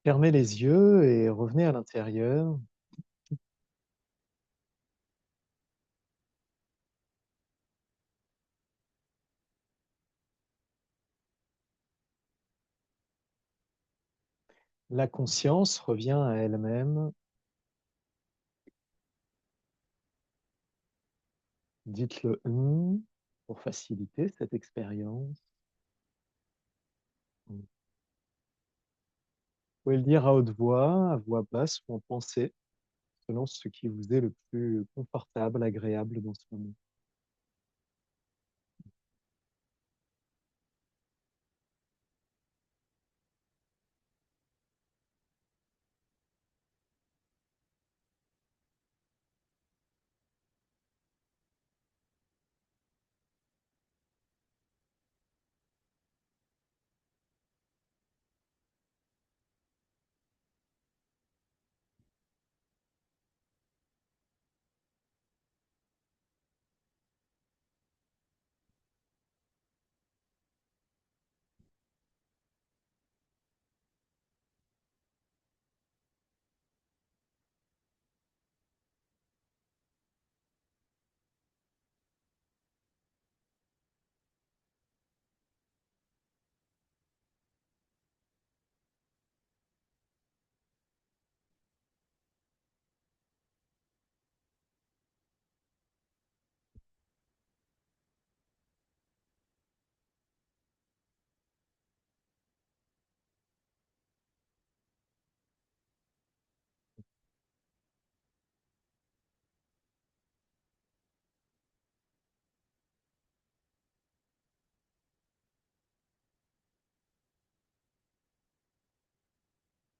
Fermez les yeux et revenez à l'intérieur. La conscience revient à elle-même. Dites le pour faciliter cette expérience. Vous pouvez le dire à haute voix, à voix basse ou en pensée, selon ce qui vous est le plus confortable, agréable dans ce moment.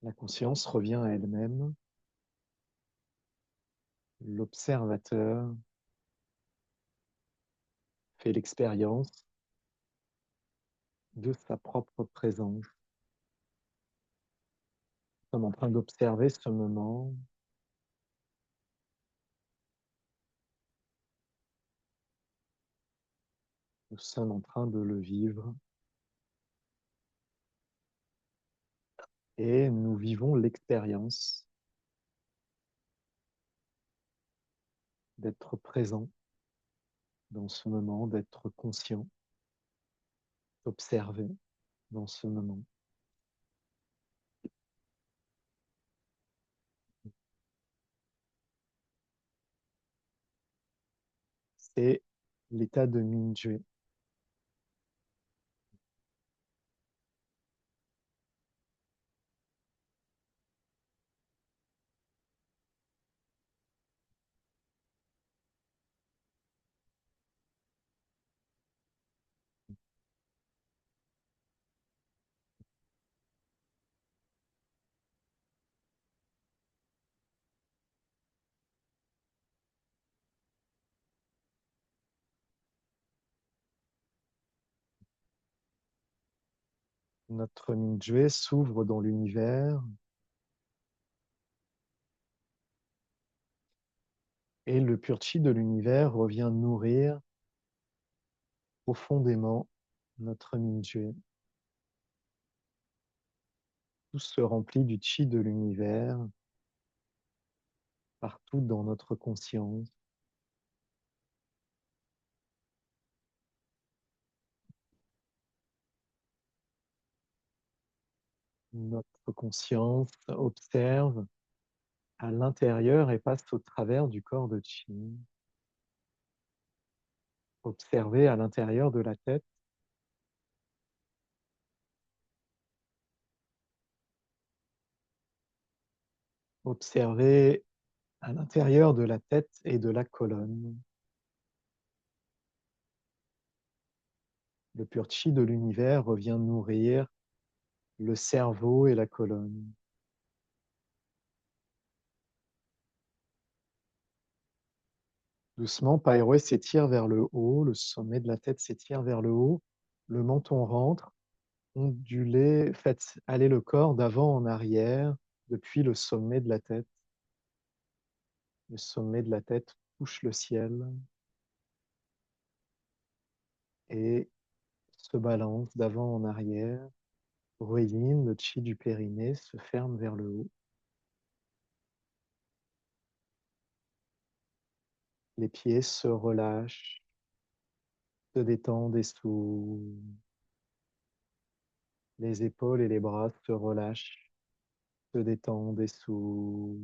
La conscience revient à elle-même. L'observateur fait l'expérience de sa propre présence. Nous sommes en train d'observer ce moment. Nous sommes en train de le vivre et nous vivons l'expérience d'être présent dans ce moment, d'être conscient, d'observer dans ce moment. C'est l'état de Mingyue. Notre Mingyue s'ouvre dans l'univers et le pur-chi de l'univers revient nourrir profondément notre Mingyue. Tout se remplit du chi de l'univers partout dans notre conscience. Notre conscience observe à l'intérieur et passe au travers du corps de chi. Observez à l'intérieur de la tête. Observez à l'intérieur de la tête et de la colonne. Le pur chi de l'univers revient nourrir le cerveau et la colonne. Doucement, Païroé s'étire vers le haut, le sommet de la tête s'étire vers le haut, le menton rentre, ondulez, faites aller le corps d'avant en arrière depuis le sommet de la tête. Le sommet de la tête touche le ciel et se balance d'avant en arrière. Ruéine, le chi du périnée se ferme vers le haut. Les pieds se relâchent, se détendent et s'ouvrent. Les épaules et les bras se relâchent, se détendent et s'ouvrent.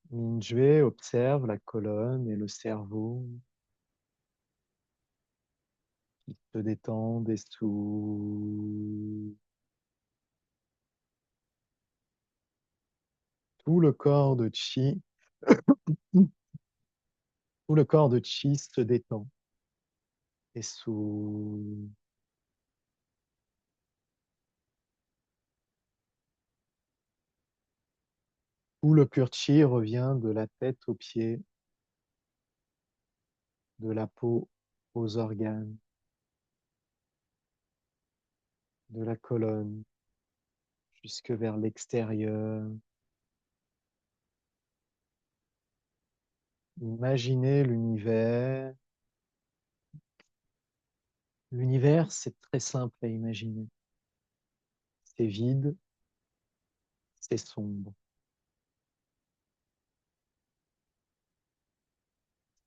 Minjue observe la colonne et le cerveau qui se détendent et s'ouvrent. Tout le corps de chi, tout le corps de chi se détend et s'ouvre. Tout le pur chi revient de la tête aux pieds, de la peau aux organes, de la colonne jusque vers l'extérieur. Imaginez l'univers. L'univers, c'est très simple à imaginer. C'est vide, c'est sombre.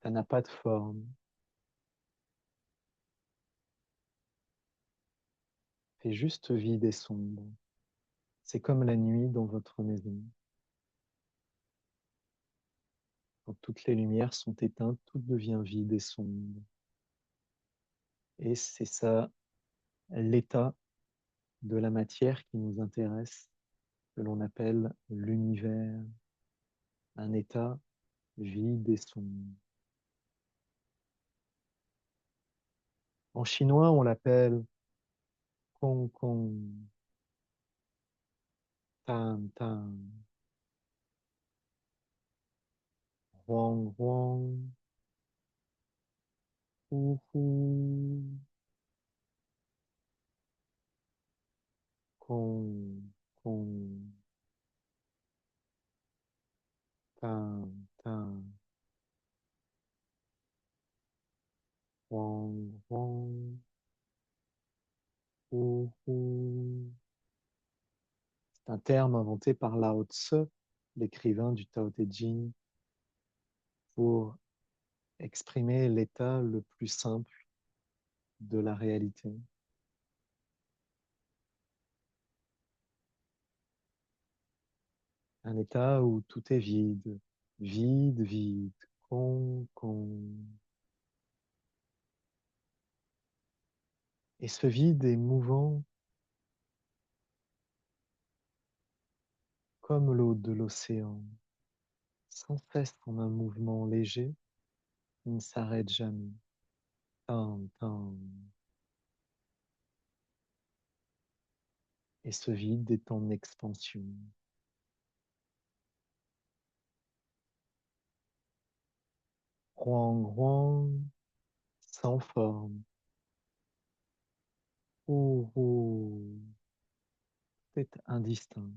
Ça n'a pas de forme. C'est juste vide et sombre. C'est comme la nuit dans votre maison. Quand toutes les lumières sont éteintes, tout devient vide et sombre. Et c'est ça l'état de la matière qui nous intéresse, que l'on appelle l'univers, un état vide et sombre. En chinois, on l'appelle Kong Kong, Tan Tan, Huang Huang, Hu Hu, Kong Kong, Tan Tan, Huang Huang, Hu Hu. C'est un terme inventé par Lao Tse, l'écrivain du Tao Te Ching, pour exprimer l'état le plus simple de la réalité. Un état où tout est vide, vide, vide, con, con. Et ce vide est mouvant comme l'eau de l'océan, sans cesse en un mouvement léger qui ne s'arrête jamais. Tam, tam. Et ce vide est en expansion. Huang, huang, sans forme. Oh, oh, c'est indistinct,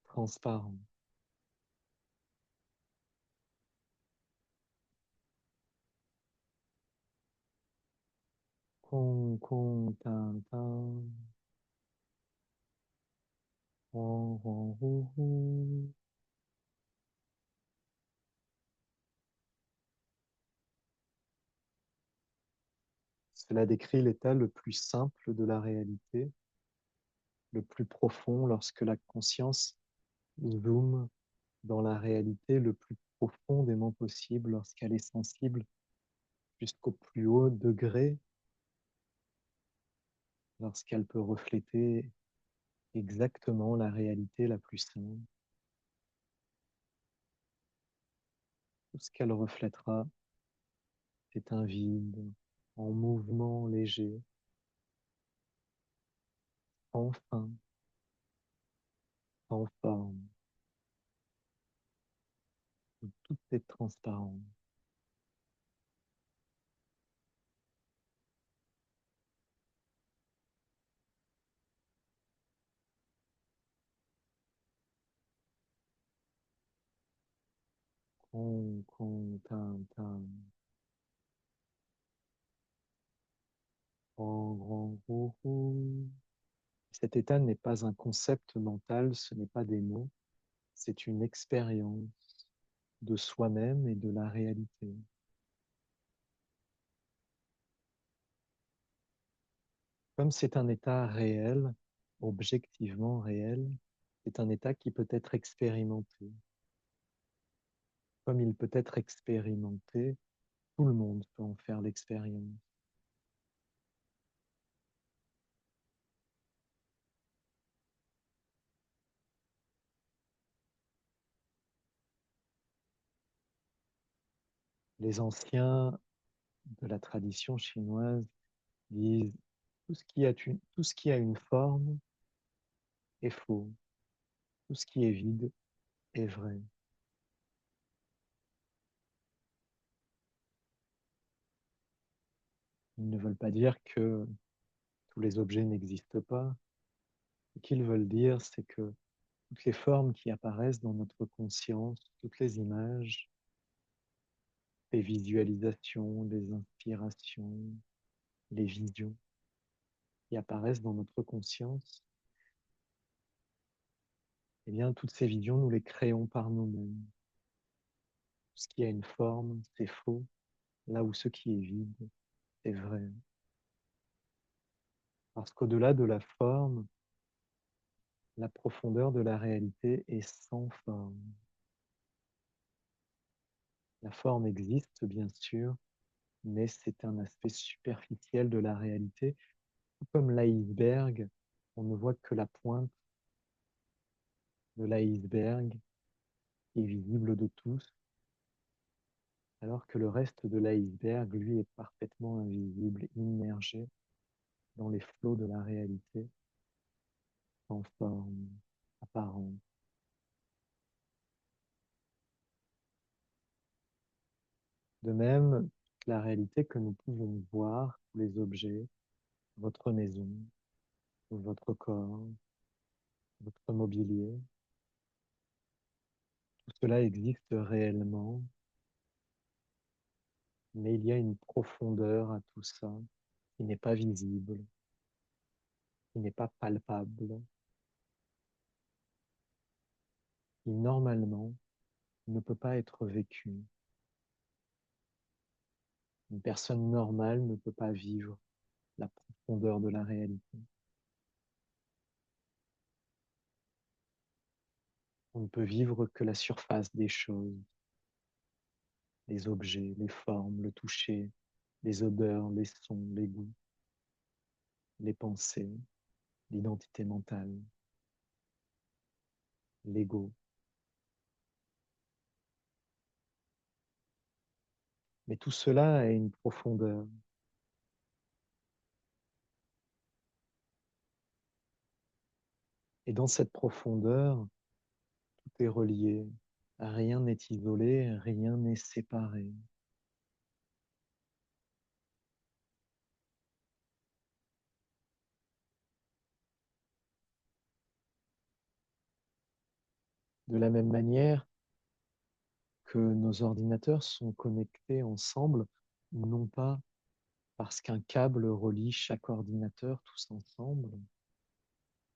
transparent. Con, con, tan, tan. Huang, huang, hu, hu. Cela décrit l'état le plus simple de la réalité, le plus profond lorsque la conscience zoome dans la réalité le plus profondément possible, lorsqu'elle est sensible jusqu'au plus haut degré, lorsqu'elle peut refléter exactement la réalité la plus simple. Tout ce qu'elle reflètera, c'est un vide en mouvement léger, sans fin, sans forme, où tout est transparent. Con, con, tin, tin. Grand, grand, gros, gros. Cet état n'est pas un concept mental, ce n'est pas des mots, c'est une expérience de soi-même et de la réalité. Comme c'est un état réel, objectivement réel, c'est un état qui peut être expérimenté. Comme il peut être expérimenté, tout le monde peut en faire l'expérience. Les anciens de la tradition chinoise disent tout ce qui a une forme est faux, tout ce qui est vide est vrai. Ils ne veulent pas dire que tous les objets n'existent pas. Ce qu'ils veulent dire, c'est que toutes les formes qui apparaissent dans notre conscience, toutes les images, les visualisations, les inspirations, les visions qui apparaissent dans notre conscience, eh bien, toutes ces visions, nous les créons par nous-mêmes. Ce qui a une forme, c'est faux, là où ce qui est vide, c'est vrai. Parce qu'au-delà de la forme, la profondeur de la réalité est sans forme. La forme existe, bien sûr, mais c'est un aspect superficiel de la réalité. Tout comme l'iceberg, on ne voit que la pointe de l'iceberg qui est visible de tous, alors que le reste de l'iceberg, lui, est parfaitement invisible, immergé dans les flots de la réalité, sans forme apparente. De même, la réalité que nous pouvons voir, tous les objets, votre maison, votre corps, votre mobilier, tout cela existe réellement, mais il y a une profondeur à tout ça qui n'est pas visible, qui n'est pas palpable, qui normalement ne peut pas être vécue. Une personne normale ne peut pas vivre la profondeur de la réalité. On ne peut vivre que la surface des choses, les objets, les formes, le toucher, les odeurs, les sons, les goûts, les pensées, l'identité mentale, l'ego. Mais tout cela a une profondeur. Et dans cette profondeur, tout est relié. Rien n'est isolé, rien n'est séparé. De la même manière que nos ordinateurs sont connectés ensemble, non pas parce qu'un câble relie chaque ordinateur tous ensemble,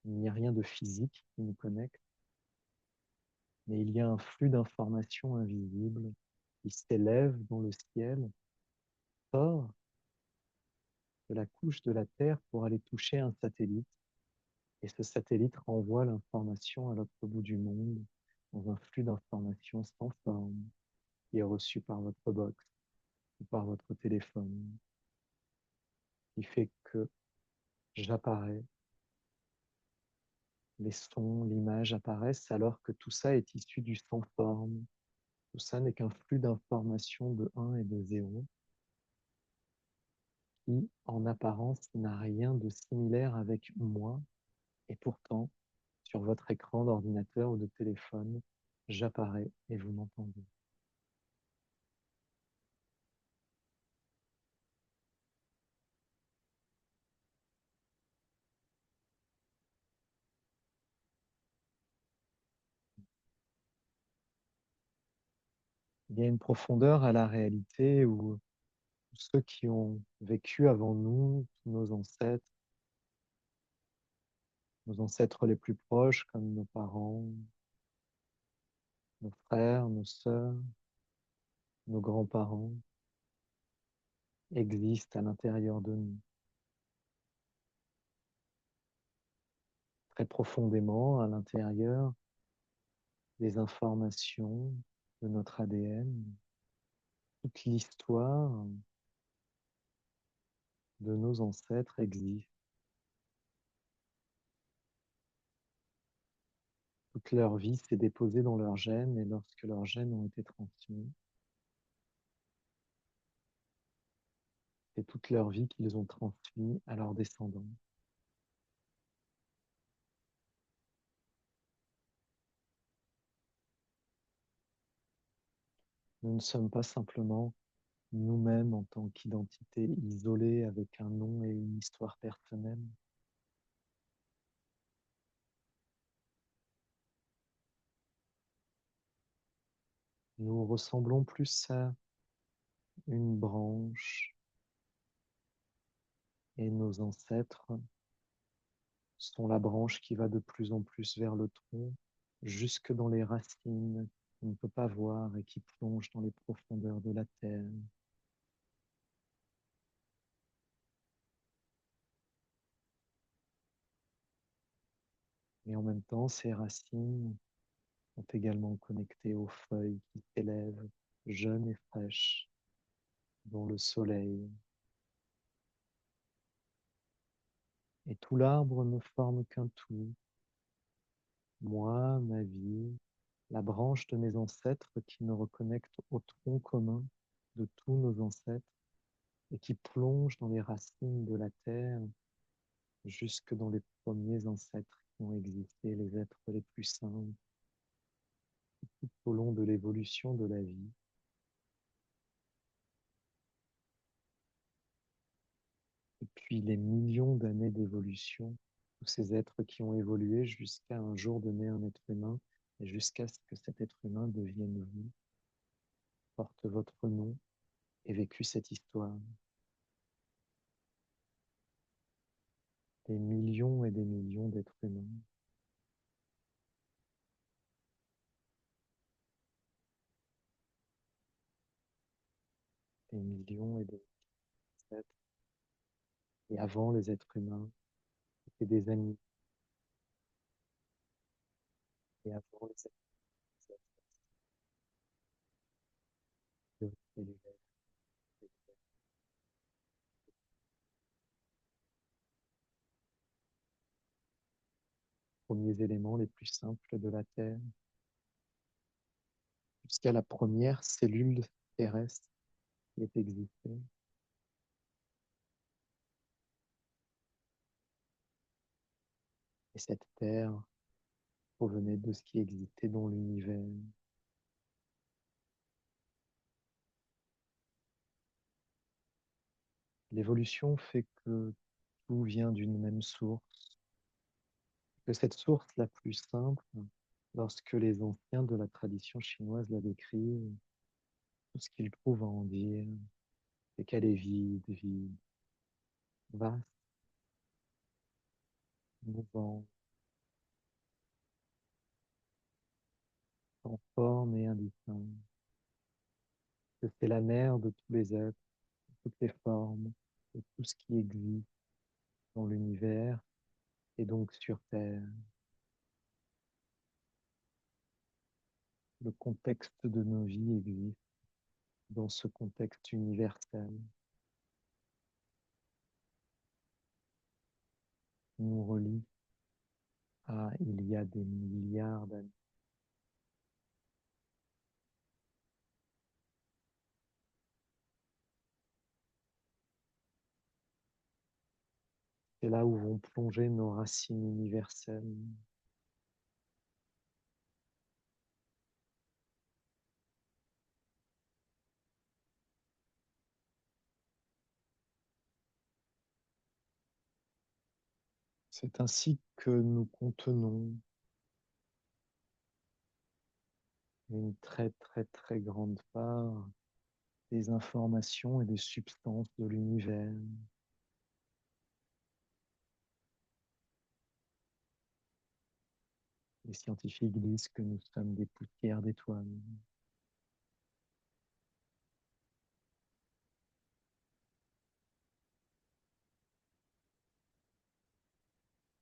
il n'y a rien de physique qui nous connecte, mais il y a un flux d'informations invisibles qui s'élève dans le ciel, sort de la couche de la Terre pour aller toucher un satellite, et ce satellite renvoie l'information à l'autre bout du monde dans un flux d'informations sans forme qui est reçu par votre box ou par votre téléphone, qui fait que j'apparais, les sons, l'image apparaissent alors que tout ça est issu du sans forme. Tout ça n'est qu'un flux d'informations de un et de 0 qui, en apparence, n'a rien de similaire avec moi. Et pourtant, sur votre écran d'ordinateur ou de téléphone, j'apparais et vous m'entendez. Il y a une profondeur à la réalité où ceux qui ont vécu avant nous, tous nos ancêtres les plus proches, comme nos parents, nos frères, nos sœurs, nos grands-parents, existent à l'intérieur de nous, très profondément à l'intérieur des informations de notre ADN, toute l'histoire de nos ancêtres existe. Toute leur vie s'est déposée dans leurs gènes et lorsque leurs gènes ont été transmis, c'est toute leur vie qu'ils ont transmis à leurs descendants. Nous ne sommes pas simplement nous-mêmes en tant qu'identité isolée avec un nom et une histoire personnelle. Nous ressemblons plus à une branche et nos ancêtres sont la branche qui va de plus en plus vers le tronc, jusque dans les racines qu'on ne peut pas voir et qui plongent dans les profondeurs de la terre. Et en même temps, ces racines sont également connectées aux feuilles qui s'élèvent, jeunes et fraîches, dans le soleil. Et tout l'arbre ne forme qu'un tout. Moi, ma vie, la branche de mes ancêtres qui me reconnecte au tronc commun de tous nos ancêtres et qui plonge dans les racines de la terre jusque dans les premiers ancêtres qui ont existé, les êtres les plus simples, tout au long de l'évolution de la vie. Et puis les millions d'années d'évolution, tous ces êtres qui ont évolué jusqu'à un jour donner un être humain et jusqu'à ce que cet être humain devienne vous, porte votre nom et vécu cette histoire. Des millions et des millions d'êtres humains, des millions et des millions d'êtres. Et avant les êtres humains, c'était des animaux. Et avant les êtres humains, c'était les vers, les premiers éléments les plus simples de la Terre, jusqu'à la première cellule terrestre qui ait existé. Et cette Terre provenait de ce qui existait dans l'univers. L'évolution fait que tout vient d'une même source, que cette source la plus simple, lorsque les anciens de la tradition chinoise la décrivent, tout ce qu'ils trouvent à en dire, c'est qu'elle est vide, vide, vaste, mouvante, sans forme et indistincte, que c'est la mère de tous les êtres, de toutes les formes, de tout ce qui existe dans l'univers et donc sur Terre. Le contexte de nos vies existe dans ce contexte universel. Nous relie à il y a des milliards d'années. C'est là où vont plonger nos racines universelles. C'est ainsi que nous contenons une très très très grande part des informations et des substances de l'univers. Les scientifiques disent que nous sommes des poussières d'étoiles.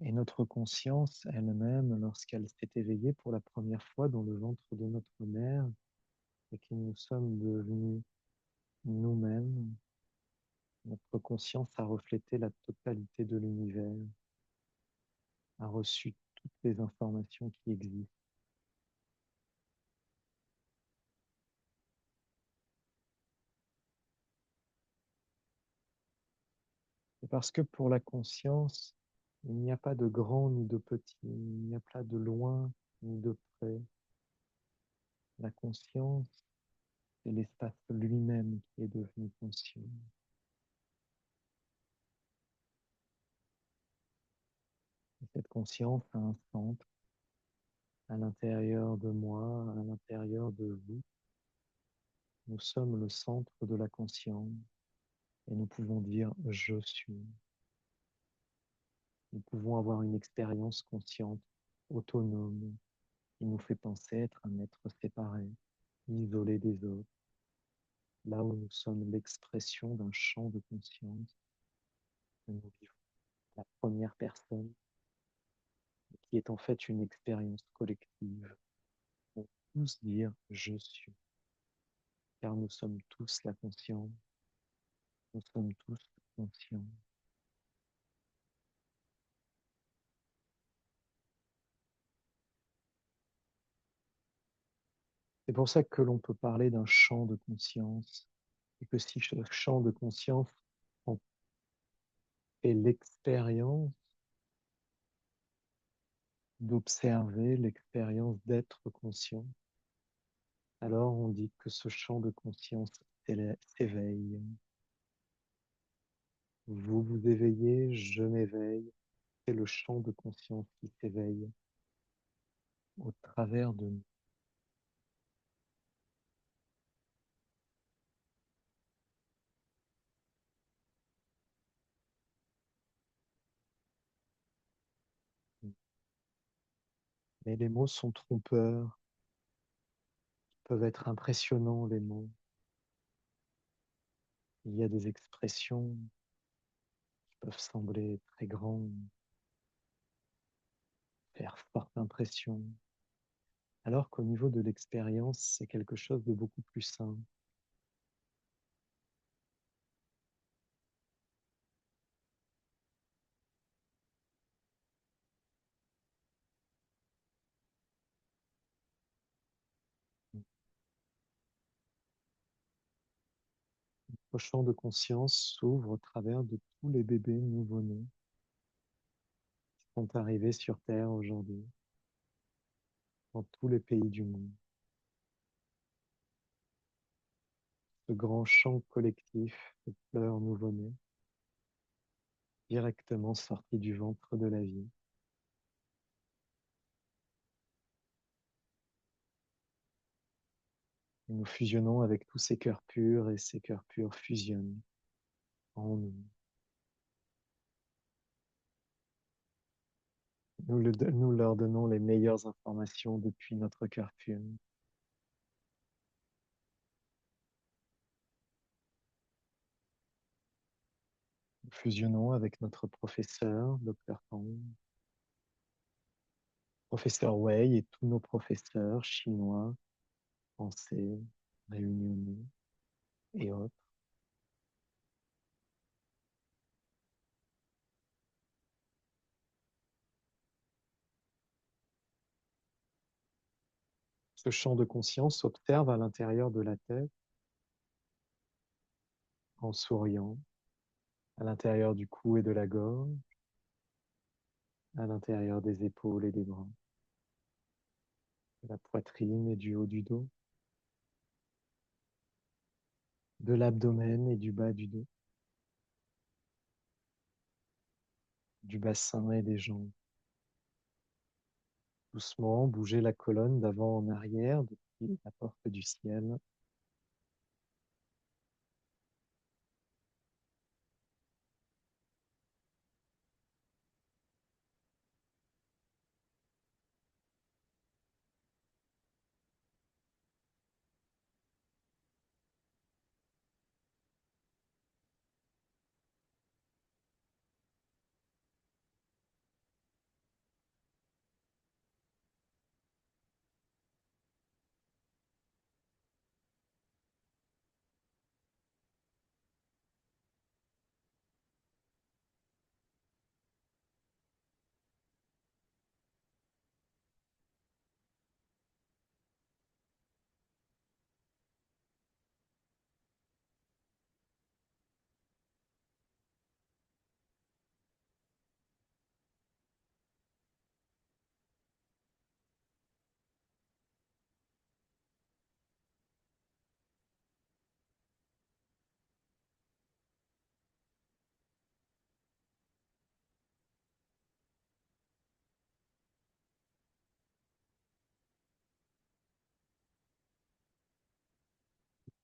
Et notre conscience elle-même, lorsqu'elle s'est éveillée pour la première fois dans le ventre de notre mère, et que nous sommes devenus nous-mêmes, notre conscience a reflété la totalité de l'univers, a reçu toutes les informations qui existent. Et parce que pour la conscience, il n'y a pas de grand ni de petit, il n'y a pas de loin ni de près. La conscience, c'est l'espace lui-même qui est devenu conscient. Et cette conscience a un centre à l'intérieur de moi, à l'intérieur de vous. Nous sommes le centre de la conscience et nous pouvons dire je suis. Nous pouvons avoir une expérience consciente, autonome, qui nous fait penser être un être séparé, isolé des autres, là où nous sommes l'expression d'un champ de conscience que nous vivons. La première personne, qui est en fait une expérience collective, pour tous dire je suis, car nous sommes tous la conscience, nous sommes tous conscients. C'est pour ça que l'on peut parler d'un champ de conscience, et que si ce champ de conscience en fait l'expérience d'observer, l'expérience d'être conscient, alors on dit que ce champ de conscience s'éveille. Vous vous éveillez, je m'éveille, c'est le champ de conscience qui s'éveille au travers de nous. Mais les mots sont trompeurs, peuvent être impressionnants, les mots. Il y a des expressions qui peuvent sembler très grandes, faire forte impression, alors qu'au niveau de l'expérience, c'est quelque chose de beaucoup plus simple. Le champ de conscience s'ouvre au travers de tous les bébés nouveau-nés qui sont arrivés sur Terre aujourd'hui, dans tous les pays du monde. Ce grand champ collectif de fleurs nouveau-nés, directement sorti du ventre de la vie. Et nous fusionnons avec tous ces cœurs purs et ces cœurs purs fusionnent en nous. Nous leur donnons les meilleures informations depuis notre cœur pur. Nous fusionnons avec notre professeur, Dr. Pang, professeur Wei et tous nos professeurs chinois, français, réunionnais et autres. Ce champ de conscience s'observe à l'intérieur de la tête en souriant, à l'intérieur du cou et de la gorge, à l'intérieur des épaules et des bras, de la poitrine et du haut du dos, de l'abdomen et du bas du dos, du bassin et des jambes. Doucement, bougez la colonne d'avant en arrière, de la porte du ciel.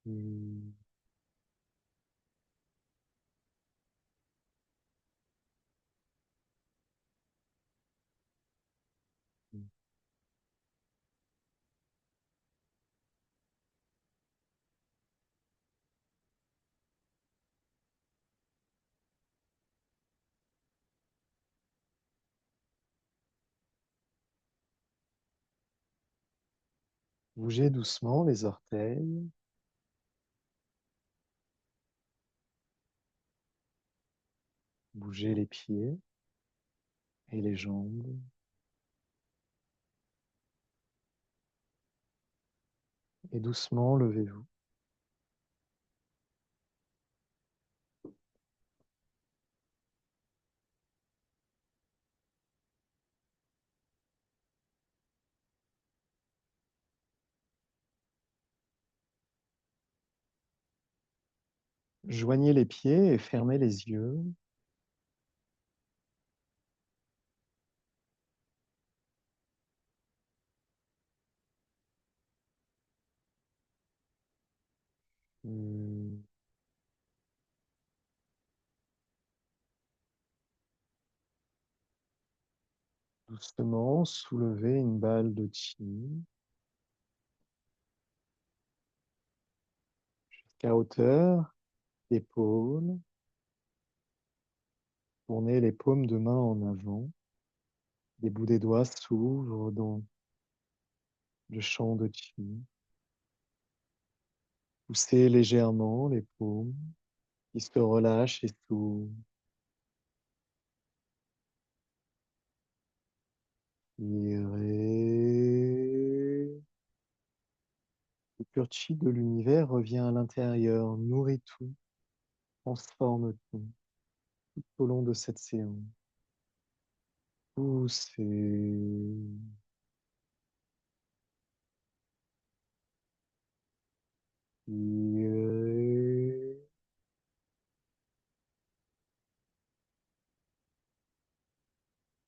Hmm. Bougez doucement les orteils, bougez les pieds et les jambes. Et doucement, levez-vous. Joignez les pieds et fermez les yeux. Hmm. Doucement, soulevez une balle de chi jusqu'à hauteur d'épaule. Tournez les paumes de main en avant. Les bouts des doigts s'ouvrent dans le champ de chi. Poussez légèrement les paumes qui se relâchent et s'ouvrent. Inspirez. Le pur chi de l'univers revient à l'intérieur, nourrit tout, transforme tout au long de cette séance. Poussez. Inspirez.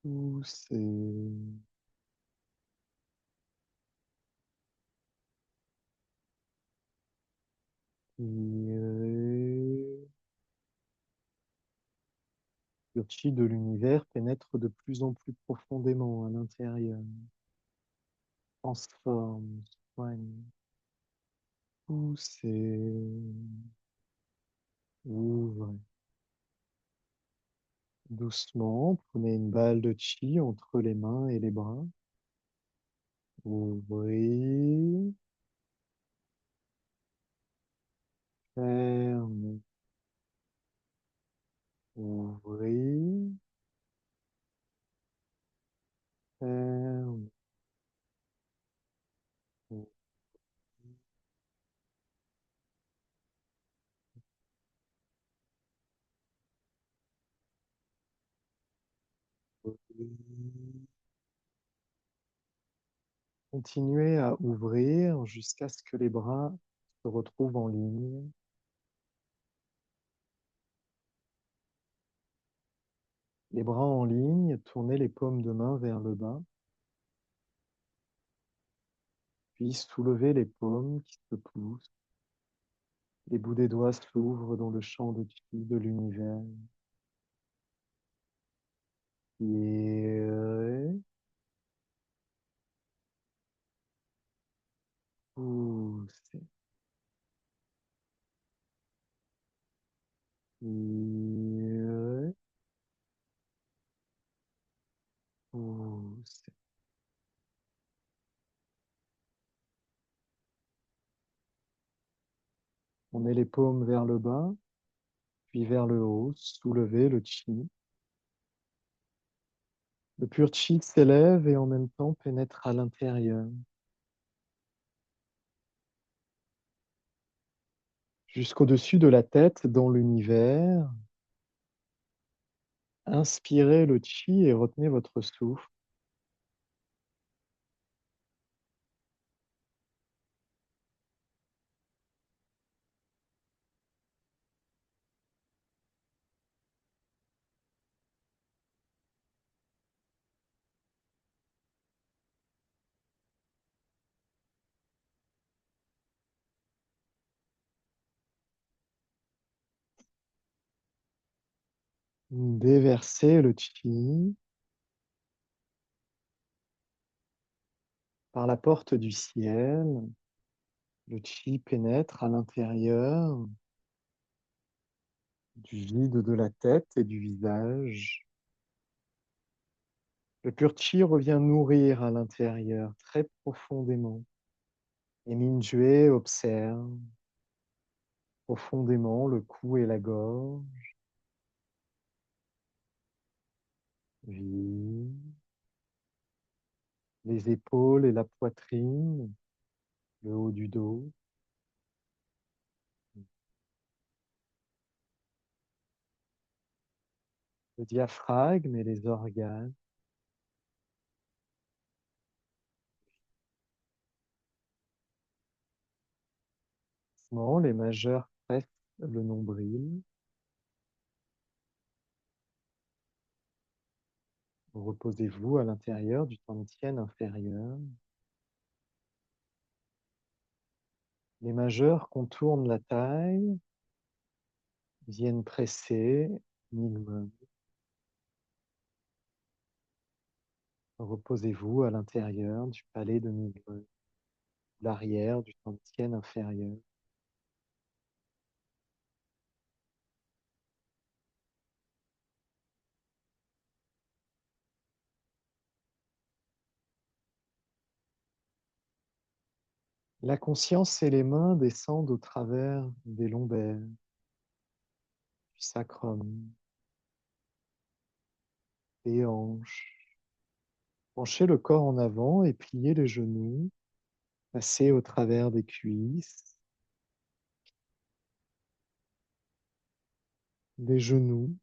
Poussez. Inspirez. Le chi de l'univers pénètre de plus en plus profondément à l'intérieur, transforme, soigne, poussez, ouvrez. Doucement, prenez une balle de chi entre les mains et les bras. Ouvrez, fermez, ouvrez, fermez, ouvrez. Continuez à ouvrir jusqu'à ce que les bras se retrouvent en ligne. Les bras en ligne, tournez les paumes de main vers le bas, Puis soulevez les paumes qui se poussent. Les bouts des doigts s'ouvrent dans le champ de chi de l'univers. Inspirez, poussez. Inspirez, poussez. On met les paumes vers le bas, puis vers le haut. Soulevez le chi. Le pur chi s'élève et en même temps pénètre à l'intérieur, jusqu'au-dessus de la tête dans l'univers. Inspirez le chi et retenez votre souffle. Déversez le chi par la porte du ciel. Le chi pénètre à l'intérieur du vide de la tête et du visage. Le pur chi revient nourrir à l'intérieur très profondément. Et Mingyue observe profondément le cou et la gorge. Vide. Les épaules et la poitrine, le haut du dos. Le diaphragme et les organes. Les majeurs pressent le nombril. Reposez-vous à l'intérieur du tantien inférieur. Les majeurs contournent la taille, viennent presser Nigma. Reposez-vous à l'intérieur du palais de Nigma, l'arrière du tantien inférieur. La conscience et les mains descendent au travers des lombaires, du sacrum, des hanches. Penchez le corps en avant et pliez les genoux. Passez au travers des cuisses, des genoux,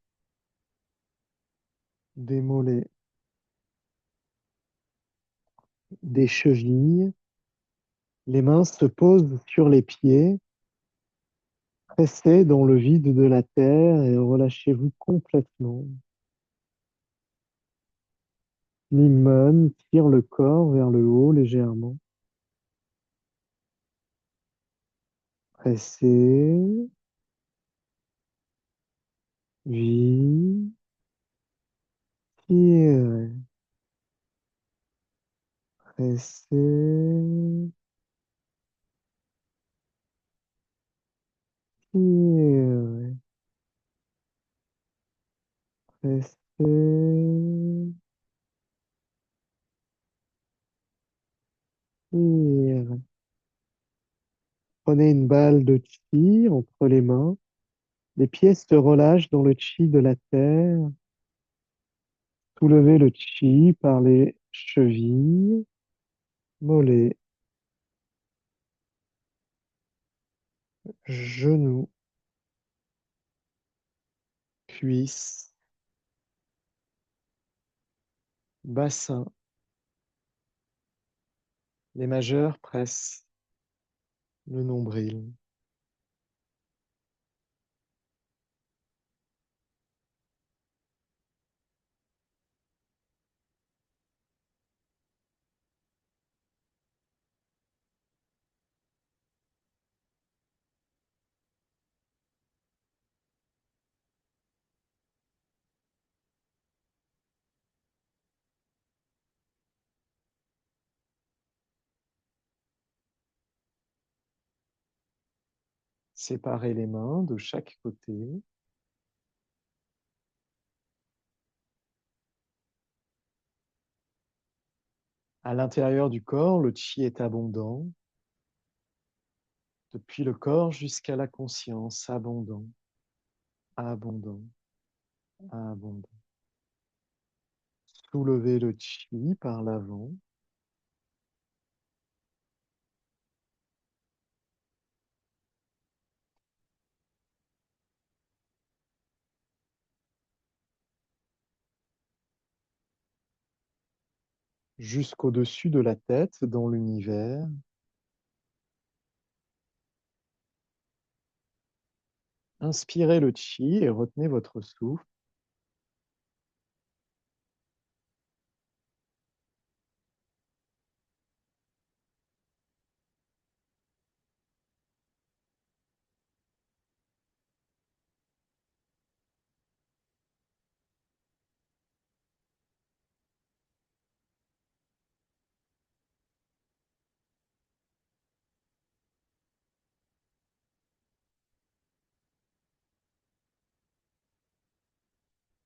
des mollets, des chevilles. Les mains se posent sur les pieds. Pressez dans le vide de la terre et relâchez-vous complètement. Limon tire le corps vers le haut légèrement. Pressez, vide, tirez. Pressez, tirez. Pressez, tirez. Prenez une balle de chi entre les mains. Les pieds se relâchent dans le chi de la terre. Soulevez le chi par les chevilles, mollets, genoux, cuisses, bassin. Les majeurs pressent le nombril. Séparez les mains de chaque côté. À l'intérieur du corps, le chi est abondant, depuis le corps jusqu'à la conscience, abondant, abondant, abondant. Soulevez le chi par l'avant. Jusqu'au-dessus de la tête dans l'univers. Inspirez le chi et retenez votre souffle.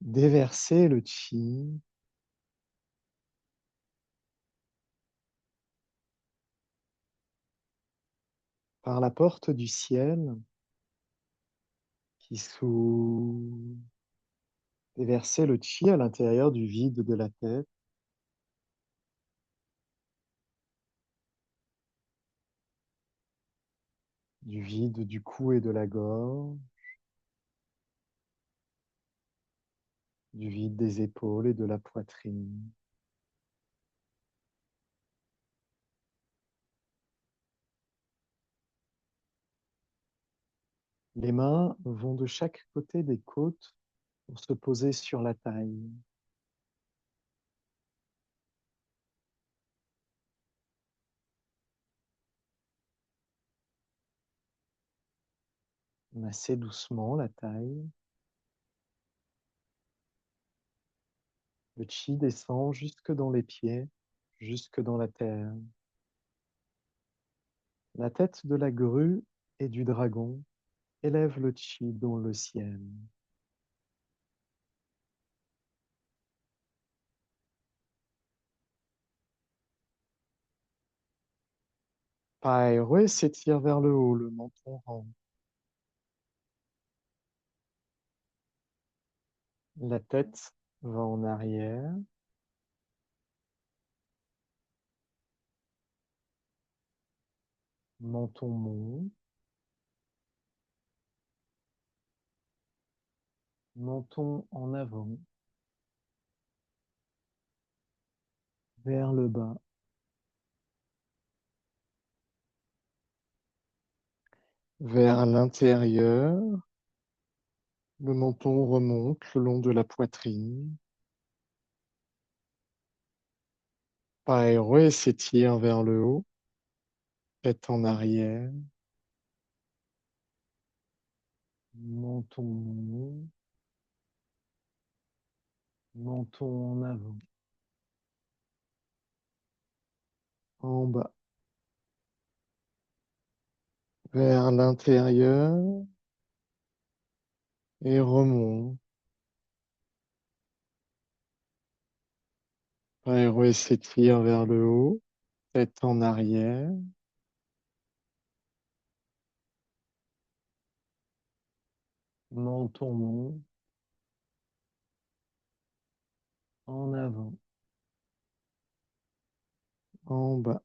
Déversez le chi par la porte du ciel qui s'ouvre. Déversez le chi à l'intérieur du vide de la tête. Du vide du cou et de la gorge, du vide des épaules et de la poitrine. Les mains vont de chaque côté des côtes pour se poser sur la taille. Massez doucement la taille. Le chi descend jusque dans les pieds, jusque dans la terre. La tête de la grue et du dragon élève le chi dans le ciel. Paerue s'étire vers le haut, le menton rond. La tête va en arrière. Menton monte. Menton en avant. Vers le bas. Vers l'intérieur. Le menton remonte le long de la poitrine. Paerue s'étire vers le haut. Tête en arrière. Menton monte. Menton en avant. En bas. Vers l'intérieur. Et remonte. Paerue s'étire vers le haut. Tête en arrière. Menton monte. En avant. En bas.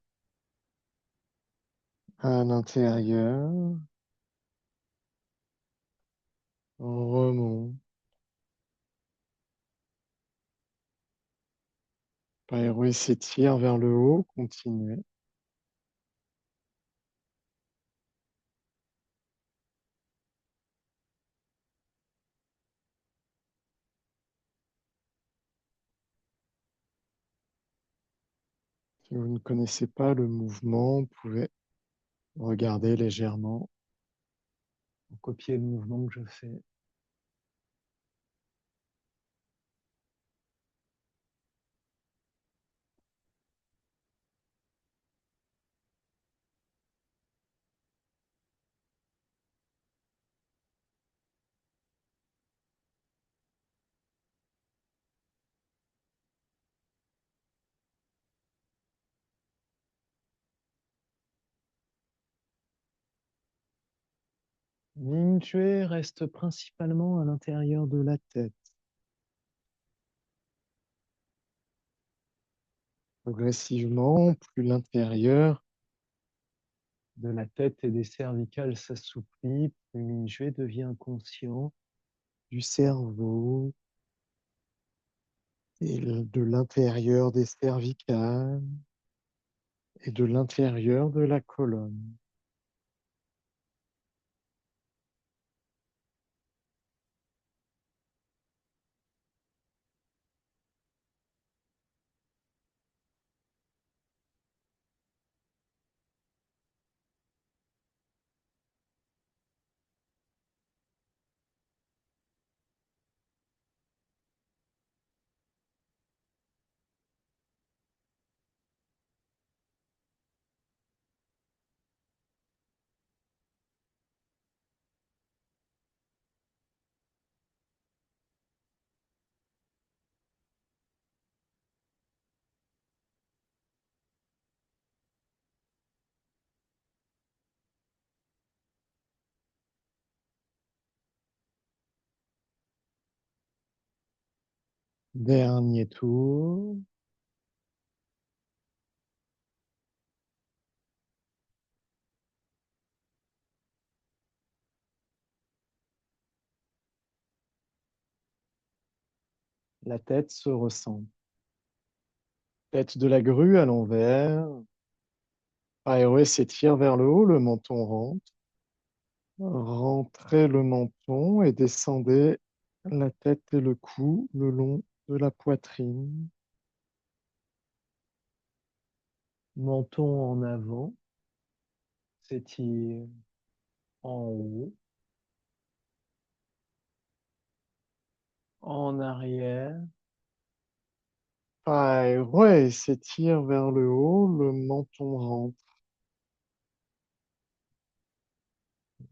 À l'intérieur. Remonte. Paerue s'étire vers le haut. Continuez. Si vous ne connaissez pas le mouvement, vous pouvez regarder légèrement, copier le mouvement que je fais. Mingyue reste principalement à l'intérieur de la tête. Progressivement, plus l'intérieur de la tête et des cervicales s'assouplit, plus Mingyue devient conscient du cerveau et de l'intérieur des cervicales et de l'intérieur de la colonne. Dernier tour. La tête se ressent. Tête de la grue à l'envers. Aéré s'étire vers le haut, le menton rentre. Rentrez le menton et descendez la tête et le cou le long de la poitrine. Menton en avant, s'étire en haut, en arrière. Aéré s'étire vers le haut, le menton rentre.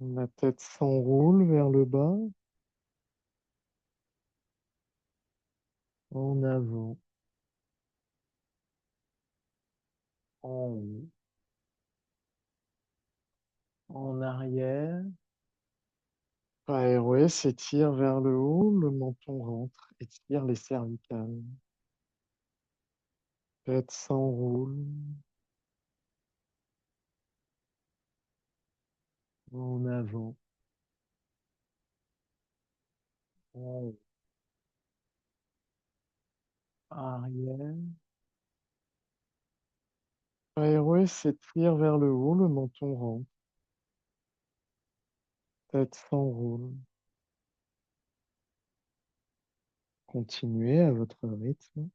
La tête s'enroule vers le bas, en avant, en haut, en arrière. Aéré s'étire vers le haut, le menton rentre, étire les cervicales. Tête s'enroule, en avant, en haut, arrière. Aéré s'étire vers le haut, le menton rentre, tête s'enroule. Continuez à votre rythme.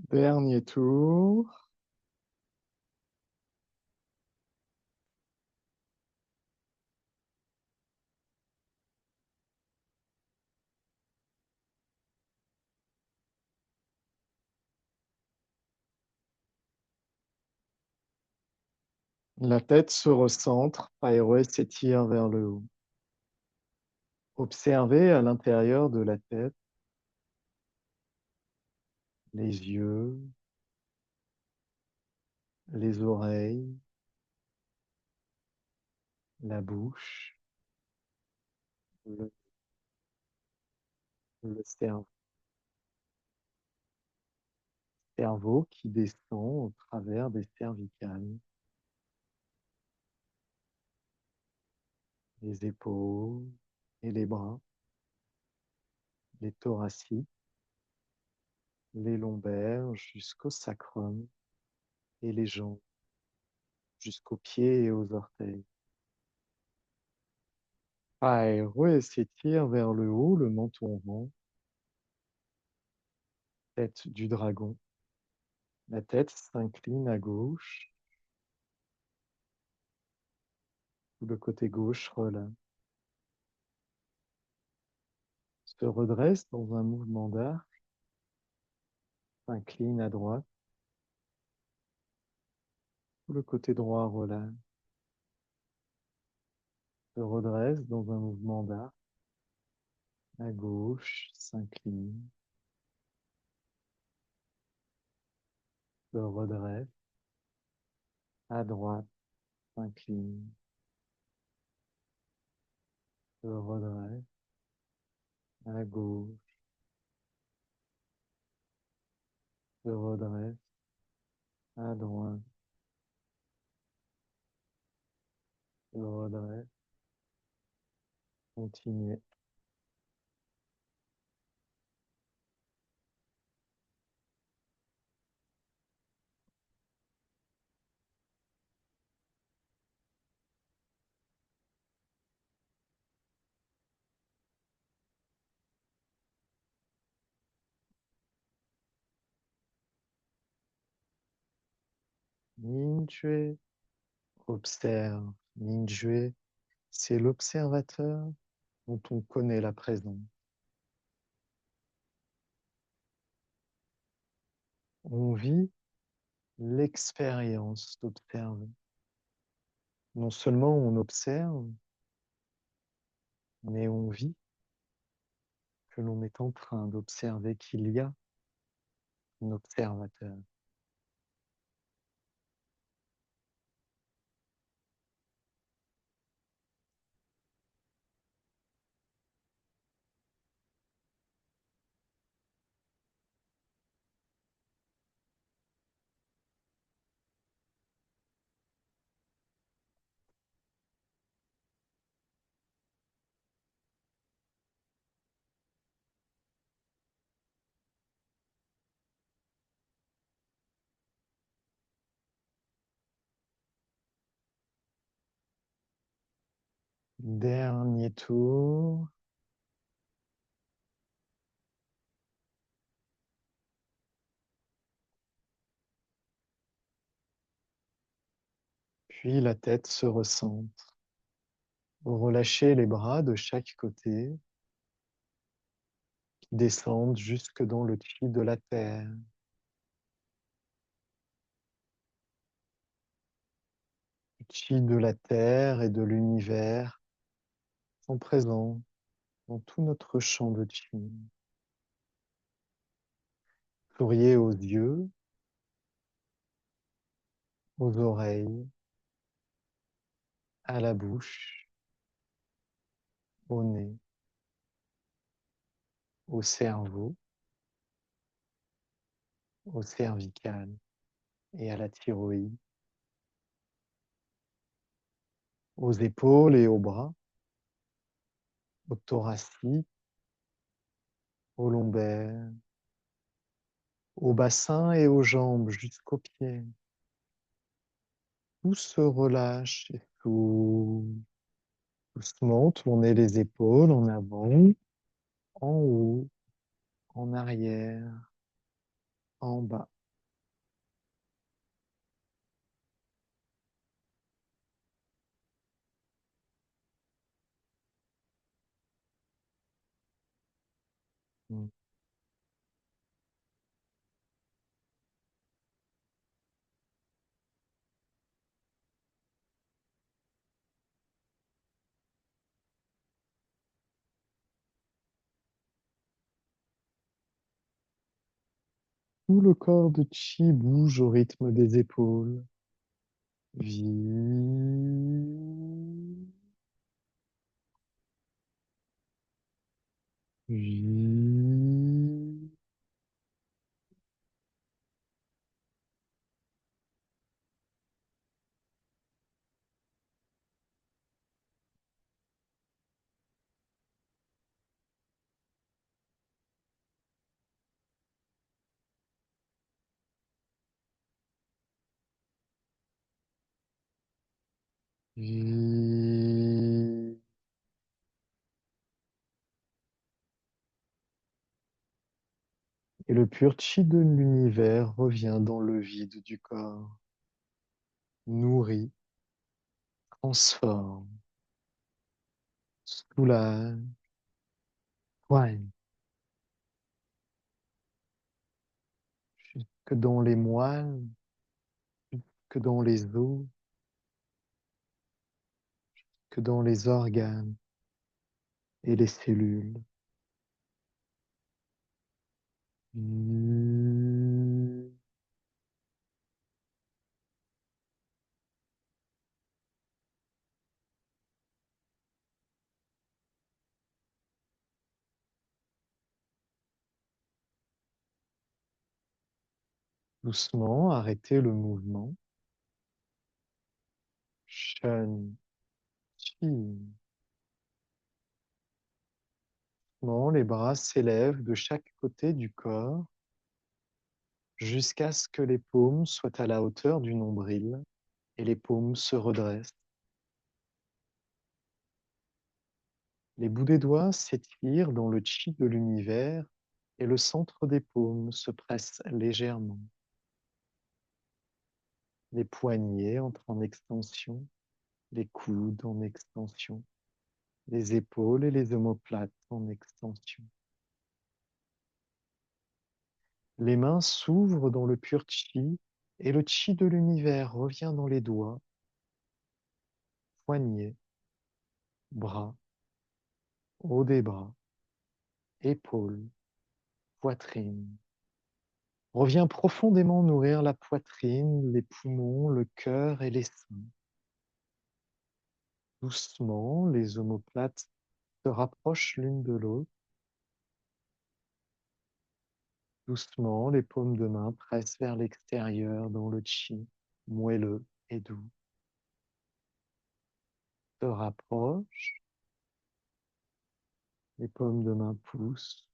Dernier tour. La tête se recentre, Païroé s'étire vers le haut. Observez à l'intérieur de la tête les yeux, les oreilles, la bouche, le, le cerveau qui descend au travers des cervicales, les épaules et les bras, les thoraciques, les lombaires jusqu'au sacrum et les jambes jusqu'aux pieds et aux orteils. Aéro s'étire vers le haut, le menton rond, tête du dragon. La tête s'incline à gauche, le côté gauche relâche, se redresse dans un mouvement d'arc, s'incline à droite, le côté droit relâche, se redresse dans un mouvement d'arc, à gauche, s'incline, se redresse, à droite, s'incline, se redresse, à gauche, se redresse, à droite, se redresse, continuez. Minjue observe. Minjue, c'est l'observateur dont on connaît la présence. On vit l'expérience d'observer. Non seulement on observe, mais on vit que l'on est en train d'observer qu'il y a un observateur. Dernier tour. Puis la tête se recentre. Vous relâchez les bras de chaque côté qui descendent jusque dans le chi de la terre. Le chi de la terre et de l'univers sont présents dans tout notre champ de chi. Souriez aux yeux, aux oreilles, à la bouche, au nez, au cerveau, au cervical et à la thyroïde, aux épaules et aux bras, au thoracique, au lombaire, au bassin et aux jambes jusqu'aux pieds. Tout se relâche et tout. Doucement, tournez les épaules en avant, en haut, en arrière, en bas. Mm. Tout le corps de Chi bouge au rythme des épaules. Vide, vide, vide. Et le pur chi de l'univers revient dans le vide du corps, nourrit, transforme, soulage, soigne, jusque dans les moelles, que dans les os, que dans les organes et les cellules. Doucement, arrêtez le mouvement. Shen, chi. Doucement, les bras s'élèvent de chaque côté du corps jusqu'à ce que les paumes soient à la hauteur du nombril et les paumes se redressent. Les bouts des doigts s'étirent dans le chi de l'univers et le centre des paumes se presse légèrement. Les poignets entrent en extension, les coudes en extension, les épaules et les omoplates en extension. Les mains s'ouvrent dans le pur chi et le chi de l'univers revient dans les doigts, poignets, bras, haut des bras, épaules, poitrine. Revient profondément nourrir la poitrine, les poumons, le cœur et les seins. Doucement, les omoplates se rapprochent l'une de l'autre. Doucement, les paumes de main pressent vers l'extérieur dans le chi, moelleux et doux. Se rapprochent, les paumes de main poussent,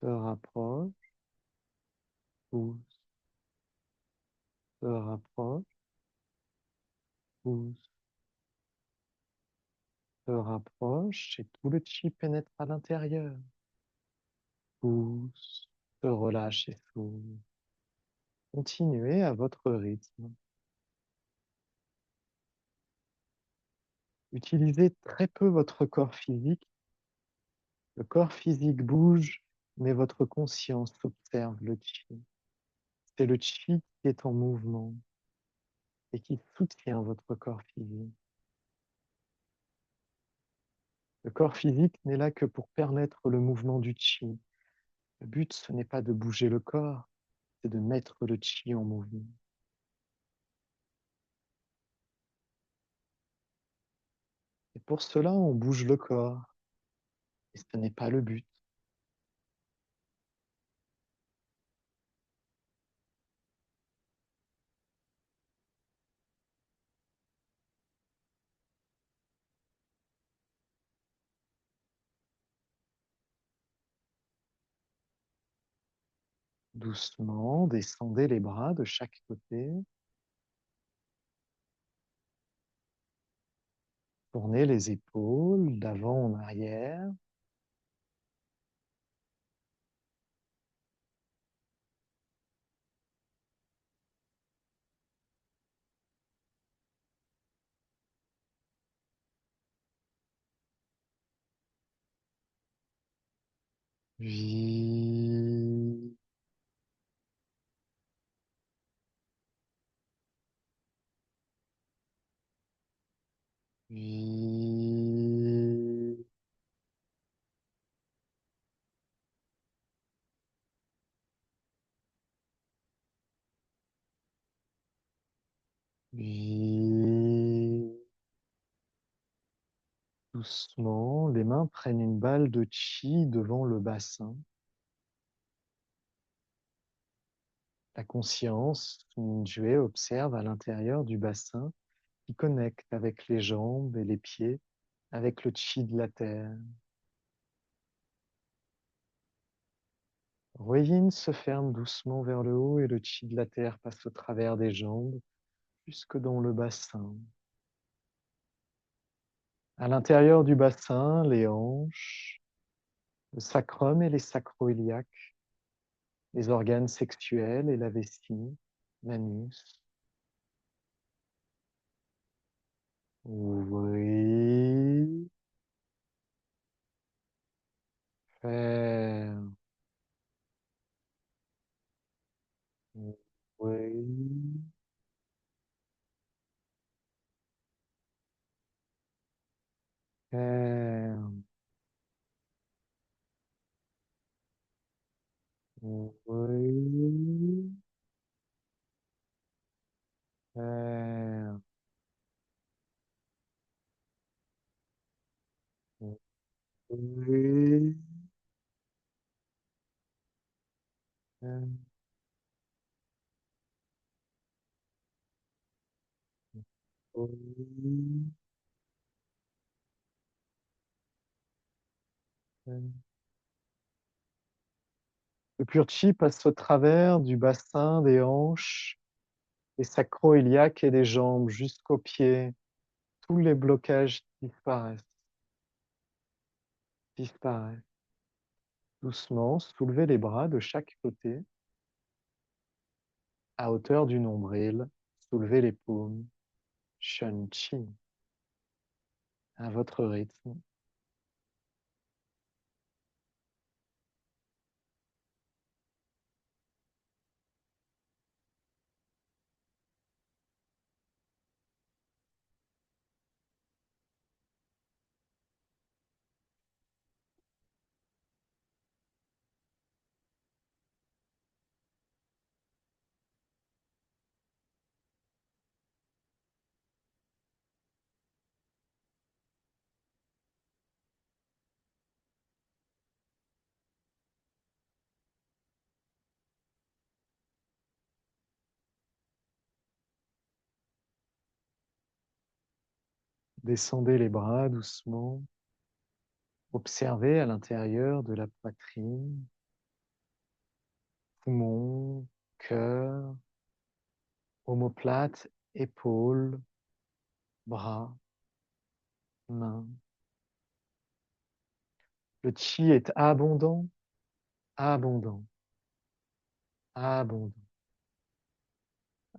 se rapprochent, poussent, se rapprochent, poussent, se rapprochent et tout le chi pénètre à l'intérieur. Pousse, se relâche et s'ouvre. Continuez à votre rythme. Utilisez très peu votre corps physique. Le corps physique bouge, mais votre conscience observe le chi. C'est le chi qui est en mouvement et qui soutient votre corps physique. Le corps physique n'est là que pour permettre le mouvement du chi. Le but, ce n'est pas de bouger le corps, c'est de mettre le chi en mouvement. Et pour cela, on bouge le corps. Et ce n'est pas le but. Doucement, descendez les bras de chaque côté. Tournez les épaules d'avant en arrière. Vie. Vie. Vie. Doucement, les mains prennent une balle de chi devant le bassin. La conscience, Mingyue, observe à l'intérieur du bassin qui connecte avec les jambes et les pieds, avec le chi de la terre. Ruiyin se ferme doucement vers le haut et le chi de la terre passe au travers des jambes jusque dans le bassin. À l'intérieur du bassin, les hanches, le sacrum et les sacro-iliaques, les organes sexuels et la vessie, l'anus. Oui, faire. Oui, faire. Oui, faire. Oui, faire. Oui, faire. Le pur chi passe au travers du bassin, des hanches, des sacro-iliaques et des jambes jusqu'aux pieds. Tous les blocages disparaissent, disparaissent. Doucement, soulevez les bras de chaque côté à hauteur du nombril. Soulevez les paumes. Shun chi, à votre rythme. Descendez les bras doucement. Observez à l'intérieur de la poitrine, poumons, cœur, omoplate, épaules, bras, mains. Le chi est abondant, abondant, abondant,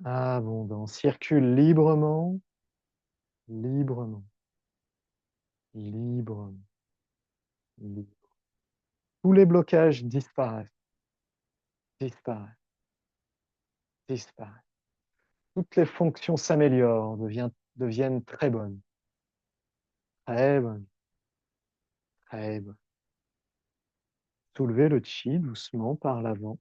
abondant. Circule librement, librement, librement, librement. Tous les blocages disparaissent, disparaissent, disparaissent. Toutes les fonctions s'améliorent, deviennent très bonnes, très bonnes, très bonnes. Soulevez le chi doucement par l'avant,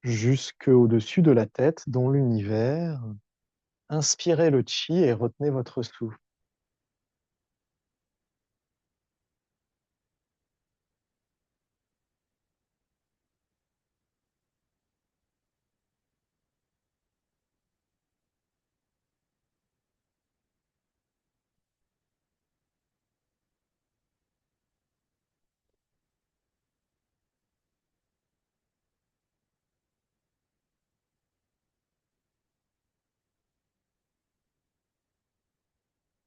jusqu'au-dessus de la tête, dans l'univers. Inspirez le chi et retenez votre souffle.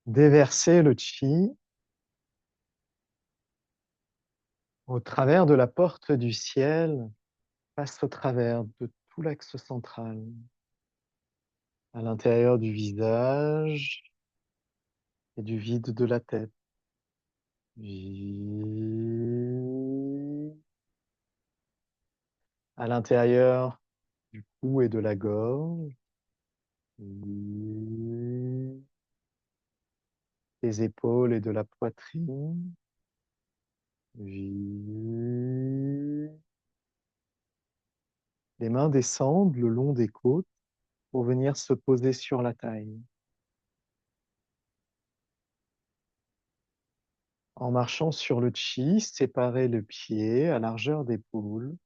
Déversez le chi au travers de la porte du ciel, passe au travers de tout l'axe central, à l'intérieur du visage et du vide de la tête. Vide. À l'intérieur du cou et de la gorge. Vide. Des épaules et de la poitrine. Vide. Les mains descendent le long des côtes pour venir se poser sur la taille. En marchant sur le chi, séparez le pied à largeur d'épaule.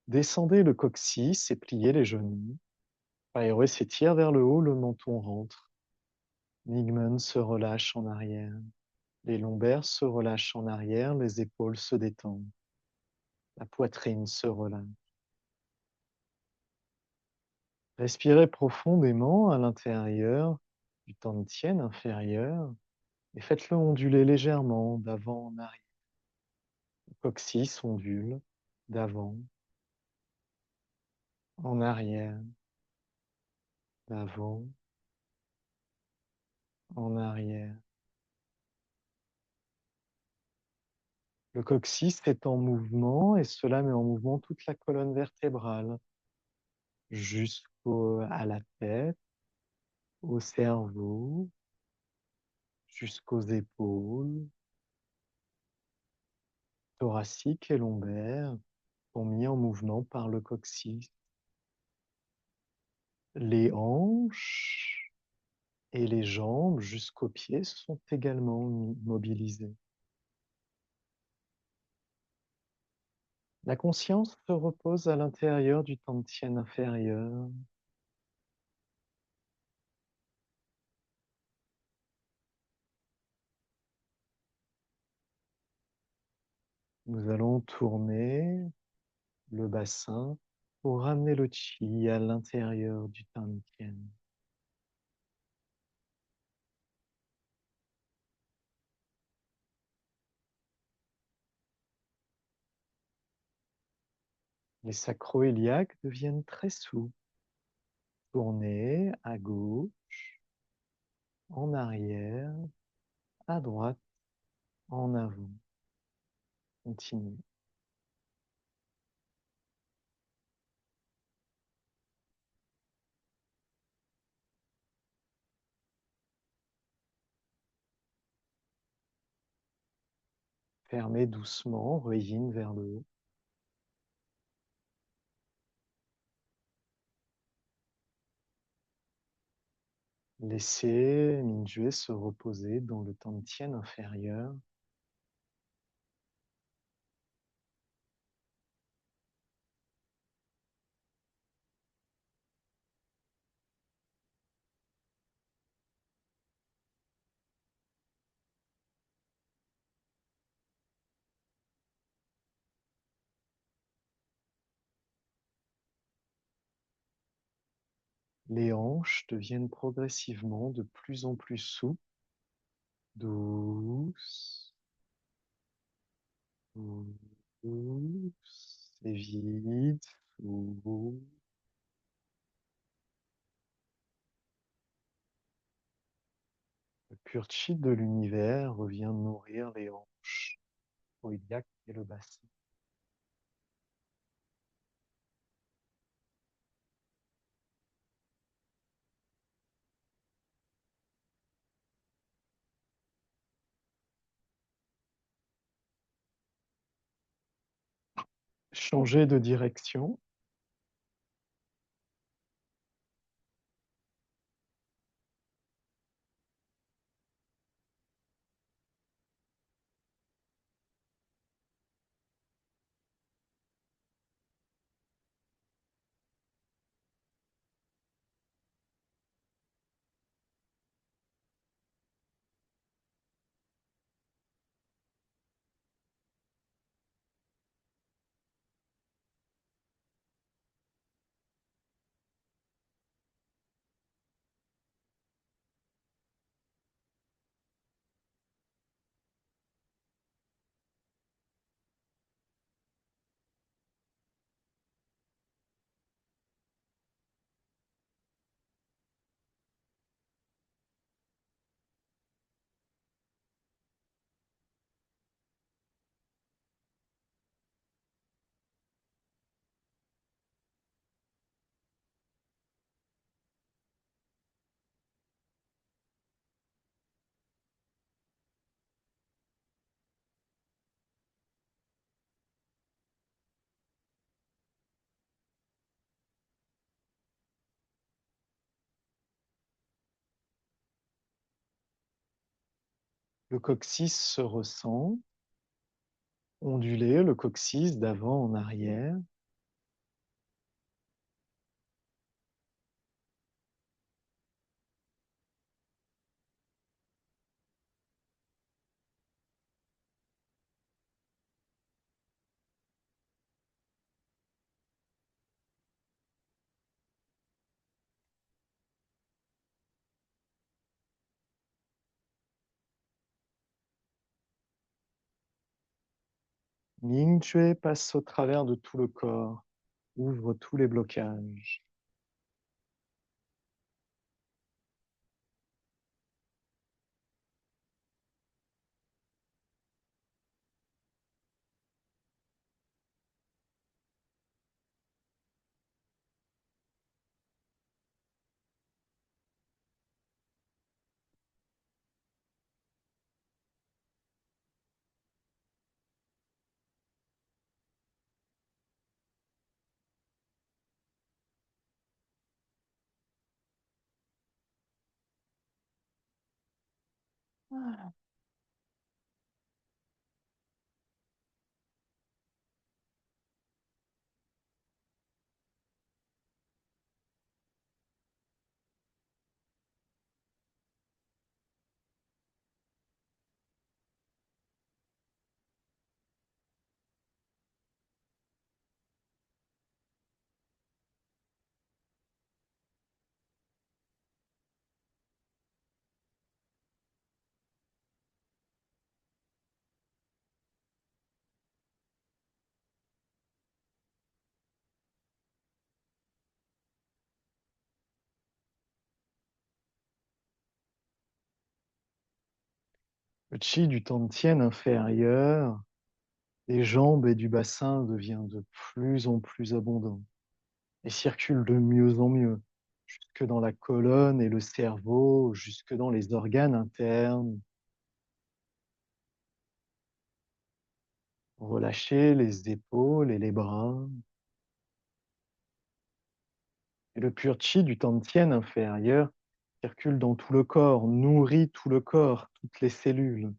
Descendez le coccyx et pliez les genoux. Aéré s'étire vers le haut, le menton rentre. Nigmen se relâche en arrière. Les lombaires se relâchent en arrière, les épaules se détendent. La poitrine se relâche. Respirez profondément à l'intérieur du tantien inférieur et faites-le onduler légèrement d'avant en arrière. Le coccyx ondule d'avant en arrière, d'avant en arrière. Le coccyx est en mouvement et cela met en mouvement toute la colonne vertébrale jusqu'à la tête, au cerveau, jusqu'aux épaules, thoraciques et lombaires sont mis en mouvement par le coccyx. Les hanches et les jambes jusqu'aux pieds sont également mobilisées. La conscience se repose à l'intérieur du tantien inférieur. Nous allons tourner le bassin pour ramener le chi à l'intérieur du tantien. Les sacro-iliaques deviennent très souples. Tournez à gauche, en arrière, à droite, en avant. Continuez. Fermez doucement, Reyin vers le haut. Laissez Minjue se reposer dans le tantien inférieur. Les hanches deviennent progressivement de plus en plus souples, douces, douces et vides. Souples. Le pur chi de l'univers revient nourrir les hanches, le iliaque et le bassin. Changer de direction. Le coccyx se ressent, ondulé, le coccyx d'avant en arrière. Ming Chue passe au travers de tout le corps, ouvre tous les blocages. Le chi du tantien inférieur, des jambes et du bassin devient de plus en plus abondant et circule de mieux en mieux, jusque dans la colonne et le cerveau, jusque dans les organes internes. Relâchez les épaules et les bras. Et le pur chi du tantien inférieur circule dans tout le corps, nourrit tout le corps, toutes les cellules.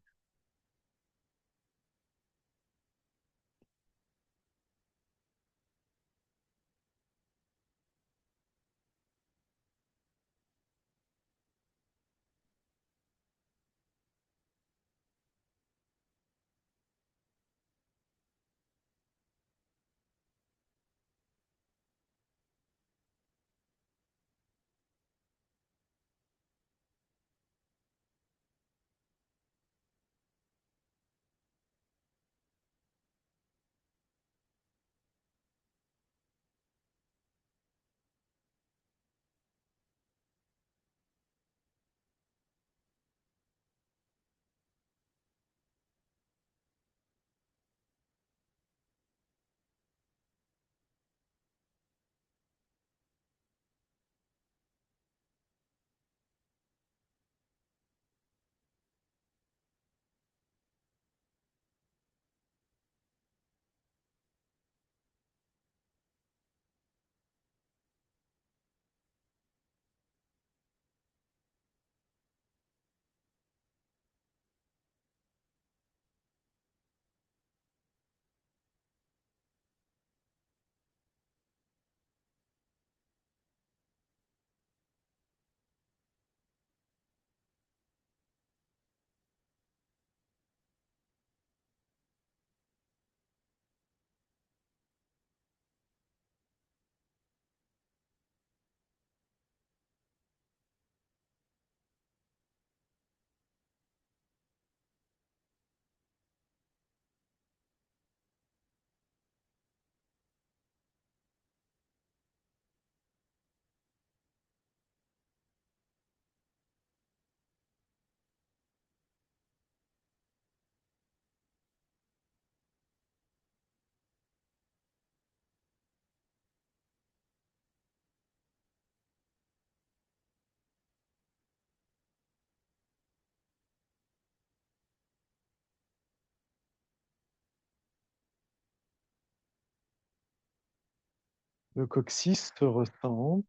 Le coccyx se ressent.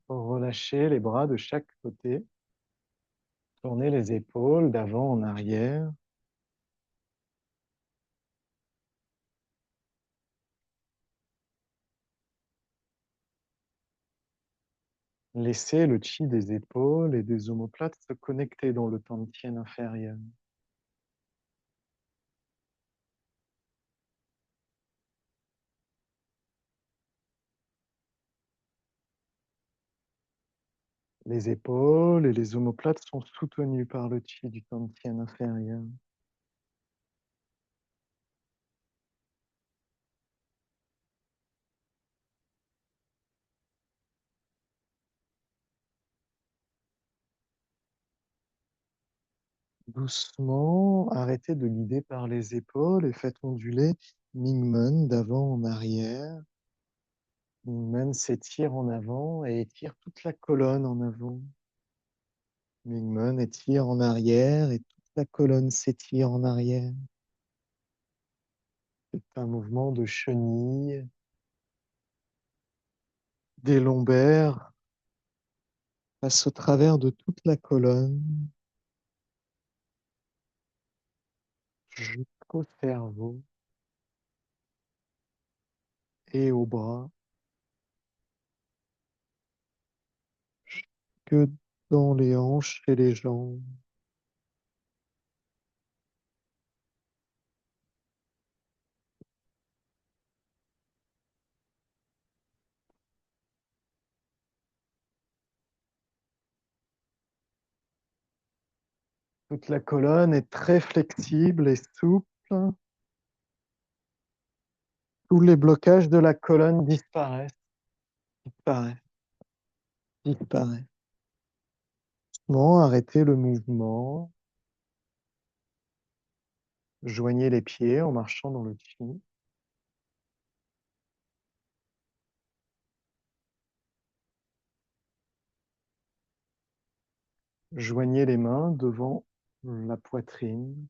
Relâchez les bras de chaque côté. Tournez les épaules d'avant en arrière. Laissez le chi des épaules et des omoplates se connecter dans le tantien inférieur. Les épaules et les omoplates sont soutenues par le chi du tantien inférieur. Doucement, arrêtez de guider par les épaules et faites onduler Mingmen d'avant en arrière. Mingmen s'étire en avant et étire toute la colonne en avant. Mingmen étire en arrière et toute la colonne s'étire en arrière. C'est un mouvement de chenille, des lombaires, passe au travers de toute la colonne jusqu'au cerveau et aux bras, que dans les hanches et les jambes. Toute la colonne est très flexible et souple. Tous les blocages de la colonne disparaissent, disparaissent, disparaissent. Bon, arrêtez le mouvement. Joignez les pieds en marchant dans le chi. Joignez les mains devant la poitrine.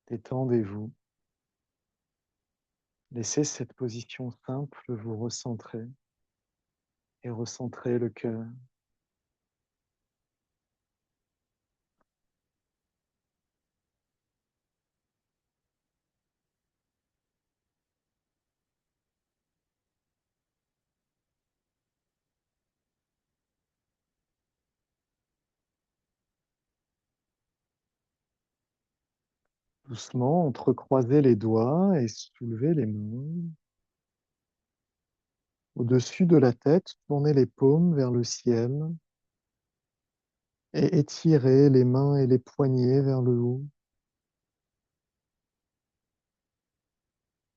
Détendez-vous. Laissez cette position simple vous recentrer et recentrer le cœur. Doucement, entrecroisez les doigts et soulevez les mains. Au-dessus de la tête, tournez les paumes vers le ciel et étirez les mains et les poignets vers le haut.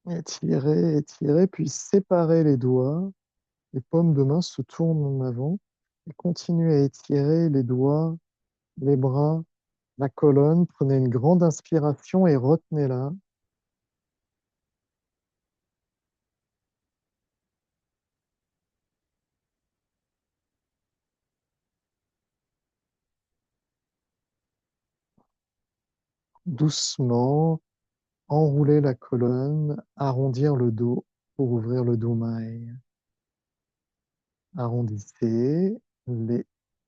Étirez, étirez, puis séparez les doigts. Les paumes de main se tournent en avant et continuez à étirer les doigts, les bras, la colonne. Prenez une grande inspiration et retenez-la. Doucement, enroulez la colonne, arrondir le dos pour ouvrir le dos maille. Arrondissez les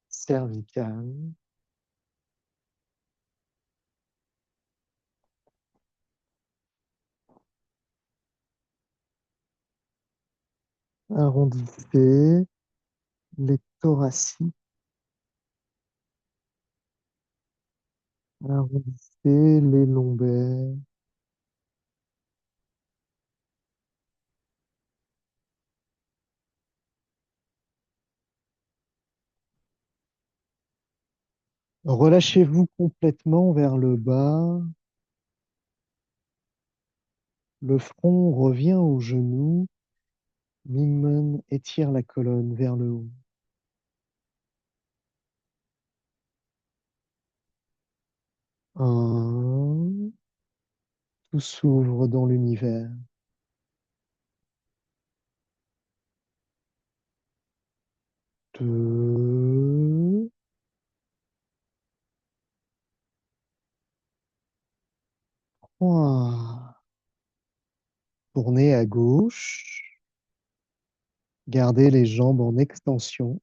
cervicales. Arrondissez les thoraciques. Arrondissez les lombaires. Relâchez-vous complètement vers le bas. Le front revient aux genoux. Mingmen étire la colonne vers le haut. Un, tout s'ouvre dans l'univers. Deux, Ouah. Tournez à gauche. Gardez les jambes en extension.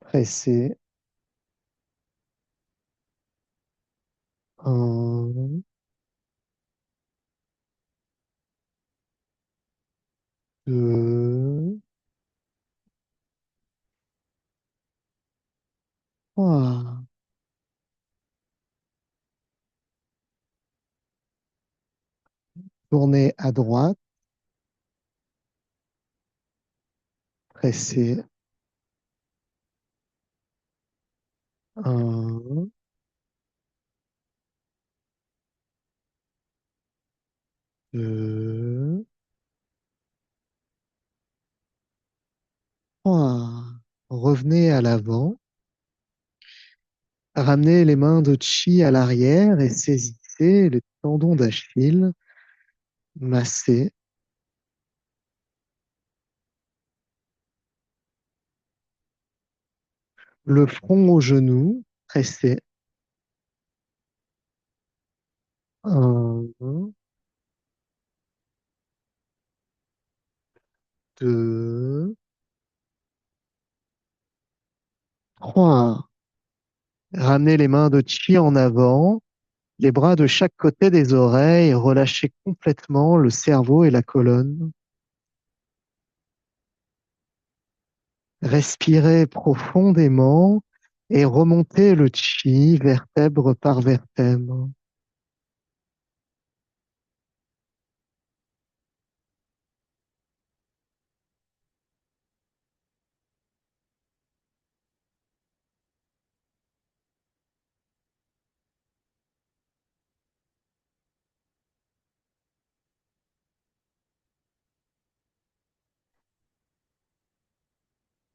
Pressez. Un, deux, trois. Tournez à droite. Pressez. Un, deux, trois. Revenez à l'avant. Ramenez les mains de chi à l'arrière et saisissez les tendons d'Achille. Massez. Le front au genou. Pressez. Un, deux, trois. Ramenez les mains de chi en avant, les bras de chaque côté des oreilles, relâchez complètement le cerveau et la colonne. Respirez profondément et remontez le chi vertèbre par vertèbre.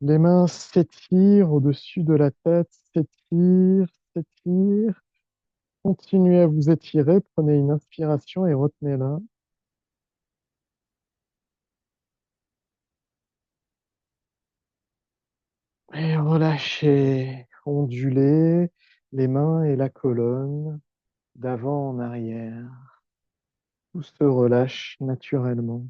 Les mains s'étirent au-dessus de la tête, s'étirent, s'étirent. Continuez à vous étirer, prenez une inspiration et retenez-la. Et relâchez, ondulez les mains et la colonne d'avant en arrière. Tout se relâche naturellement.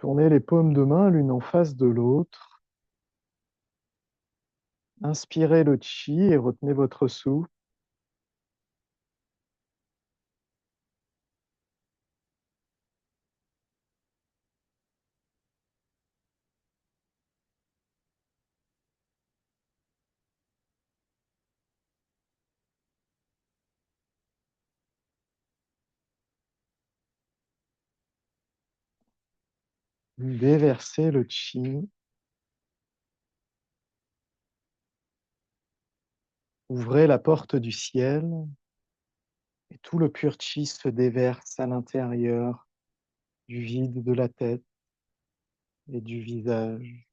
Tournez les paumes de main l'une en face de l'autre. Inspirez le chi et retenez votre souffle. Déversez le chi. Ouvrez la porte du ciel et tout le pur chi se déverse à l'intérieur du vide de la tête et du visage,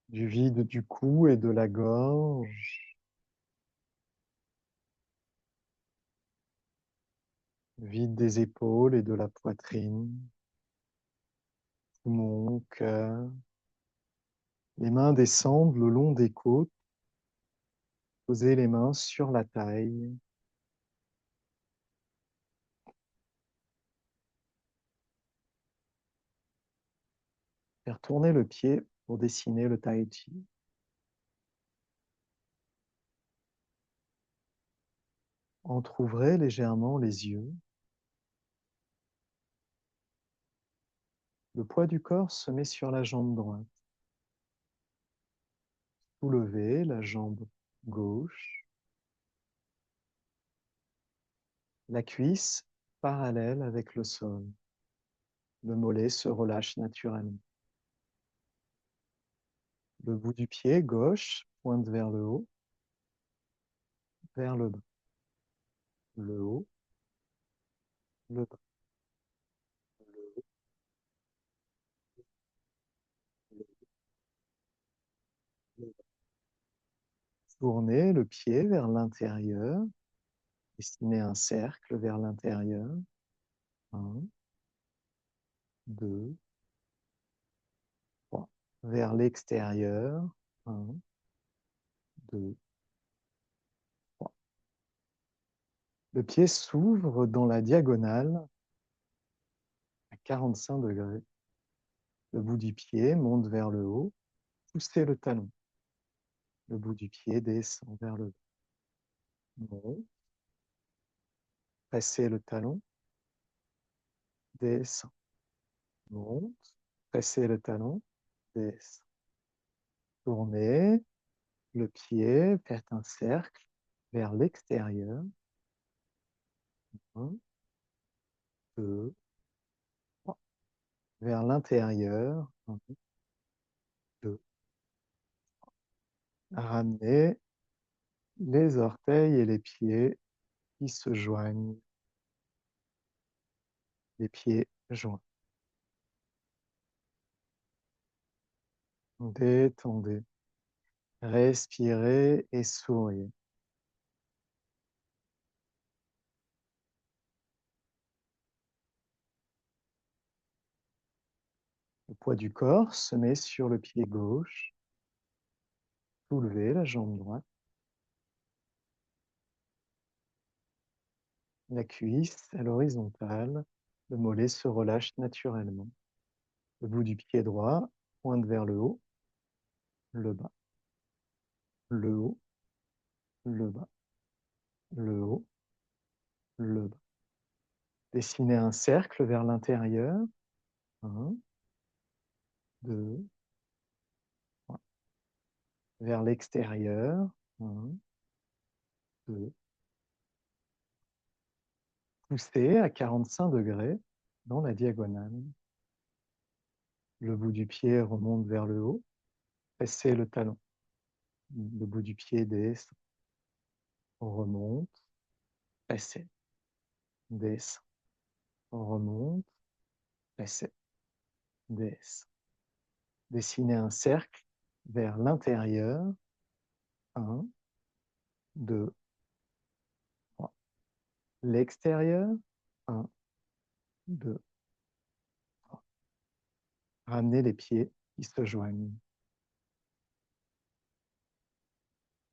du vide du cou et de la gorge, vide des épaules et de la poitrine, poumons, cœur. Les mains descendent le long des côtes. Posez les mains sur la taille. Faire tourner le pied pour dessiner le tai chi. Entr'ouvrez légèrement les yeux. Le poids du corps se met sur la jambe droite. Soulevez la jambe gauche. La cuisse parallèle avec le sol. Le mollet se relâche naturellement. Le bout du pied gauche pointe vers le haut, vers le bas. Le haut, le bas, le haut, Tournez le pied vers l'intérieur. Dessinez un cercle vers l'intérieur. 1, 2, 3. Vers l'extérieur. 1, 2, 3. Le pied s'ouvre dans la diagonale à 45 degrés. Le bout du pied monte vers le haut. Poussez le talon. Le bout du pied descend vers le bas. Monte. Pressez le talon. Descend. Monte. Pressez le talon. Descend. Tournez le pied, faites un cercle vers l'extérieur. 1, 2, 3. Vers l'intérieur. 1, 2. Ramenez les orteils et les pieds qui se joignent. Les pieds joints. Détendez. Respirez et souriez. Le poids du corps se met sur le pied gauche. Soulevez la jambe droite. La cuisse à l'horizontale. Le mollet se relâche naturellement. Le bout du pied droit pointe vers le haut, le bas, le haut, le bas, le haut, le bas. Dessinez un cercle vers l'intérieur. 1, 2, 3. Vers l'extérieur. 1, 2. Poussez à 45 degrés dans la diagonale. Le bout du pied remonte vers le haut. Pressez le talon. Le bout du pied descend. On remonte. Pressez. Descend. On remonte. Pressez. Descend. Dessinez un cercle vers l'intérieur. 1, 2, 3. L'extérieur. 1, 2, 3. Ramenez les pieds qui se joignent.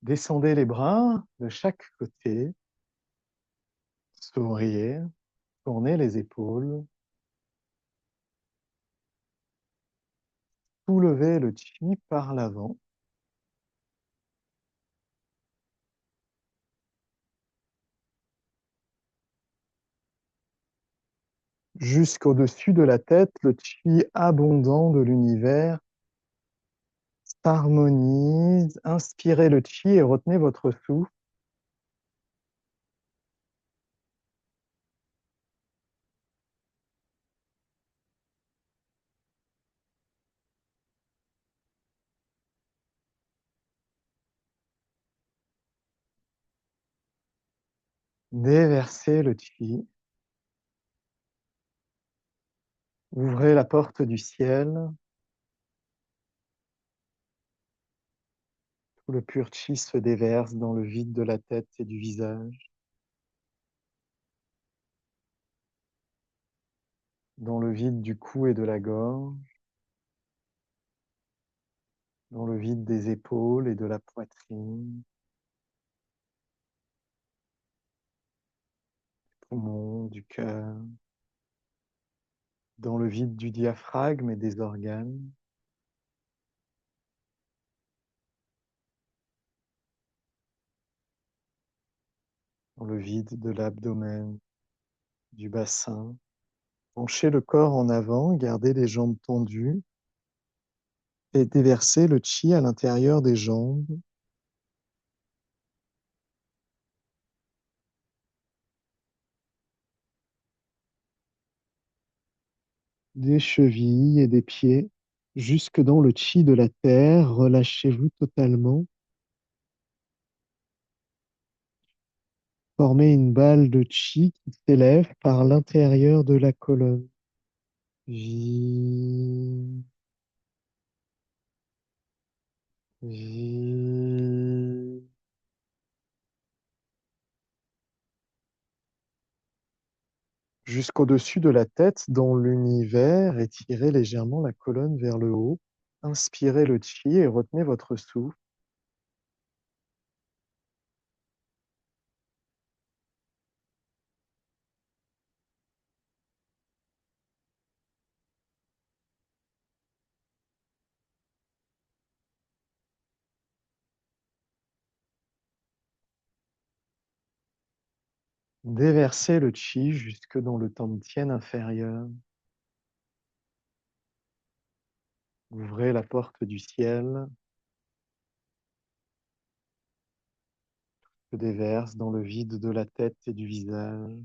Descendez les bras de chaque côté. Souriez. Tournez les épaules. Soulevez le chi par l'avant. Jusqu'au-dessus de la tête, le chi abondant de l'univers s'harmonise. Inspirez le chi et retenez votre souffle. Déversez le chi. Ouvrez la porte du ciel. Tout le pur chi se déverse dans le vide de la tête et du visage, dans le vide du cou et de la gorge, dans le vide des épaules et de la poitrine, des poumons, du cœur, dans le vide du diaphragme et des organes, dans le vide de l'abdomen, du bassin. Penchez le corps en avant, gardez les jambes tendues et déversez le chi à l'intérieur des jambes. Des chevilles et des pieds jusque dans le chi de la terre. Relâchez-vous totalement. Formez une balle de chi qui s'élève par l'intérieur de la colonne. Vie, vie. Jusqu'au-dessus de la tête dans l'univers, étirez légèrement la colonne vers le haut. Inspirez le chi et retenez votre souffle. Déversez le chi jusque dans le tantien inférieur. Ouvrez la porte du ciel, se déverse dans le vide de la tête et du visage,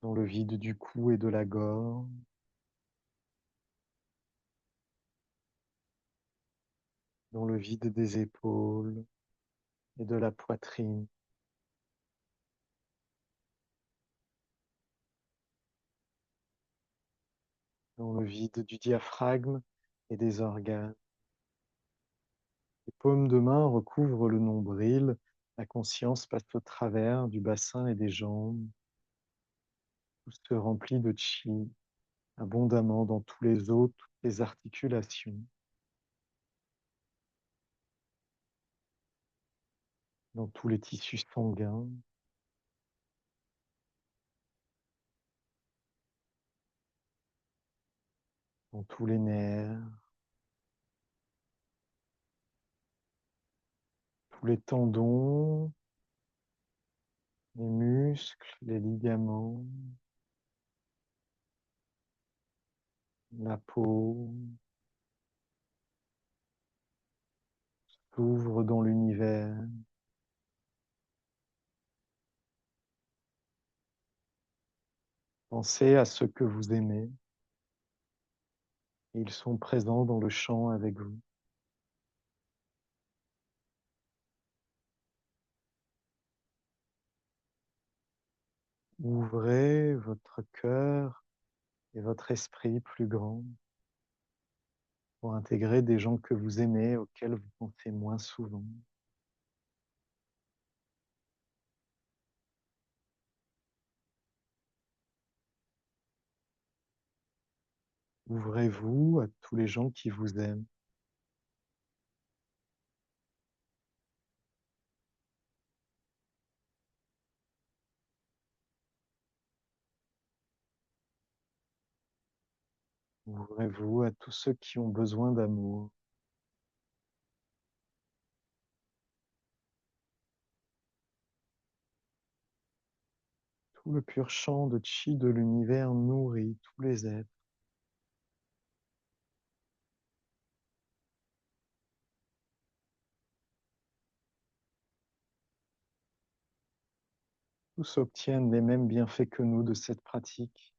dans le vide du cou et de la gorge, dans le vide des épaules et de la poitrine, dans le vide du diaphragme et des organes. Les paumes de main recouvrent le nombril, la conscience passe au travers du bassin et des jambes, tout se remplit de chi abondamment dans tous les os, toutes les articulations, dans tous les tissus sanguins, dans tous les nerfs, tous les tendons, les muscles, les ligaments, la peau s'ouvre dans l'univers. Pensez à ceux que vous aimez. Ils sont présents dans le champ avec vous. Ouvrez votre cœur et votre esprit plus grand pour intégrer des gens que vous aimez, auxquels vous pensez moins souvent. Ouvrez-vous à tous les gens qui vous aiment. Ouvrez-vous à tous ceux qui ont besoin d'amour. Tout le pur champ de chi de l'univers nourrit tous les êtres. Tous obtiennent les mêmes bienfaits que nous de cette pratique.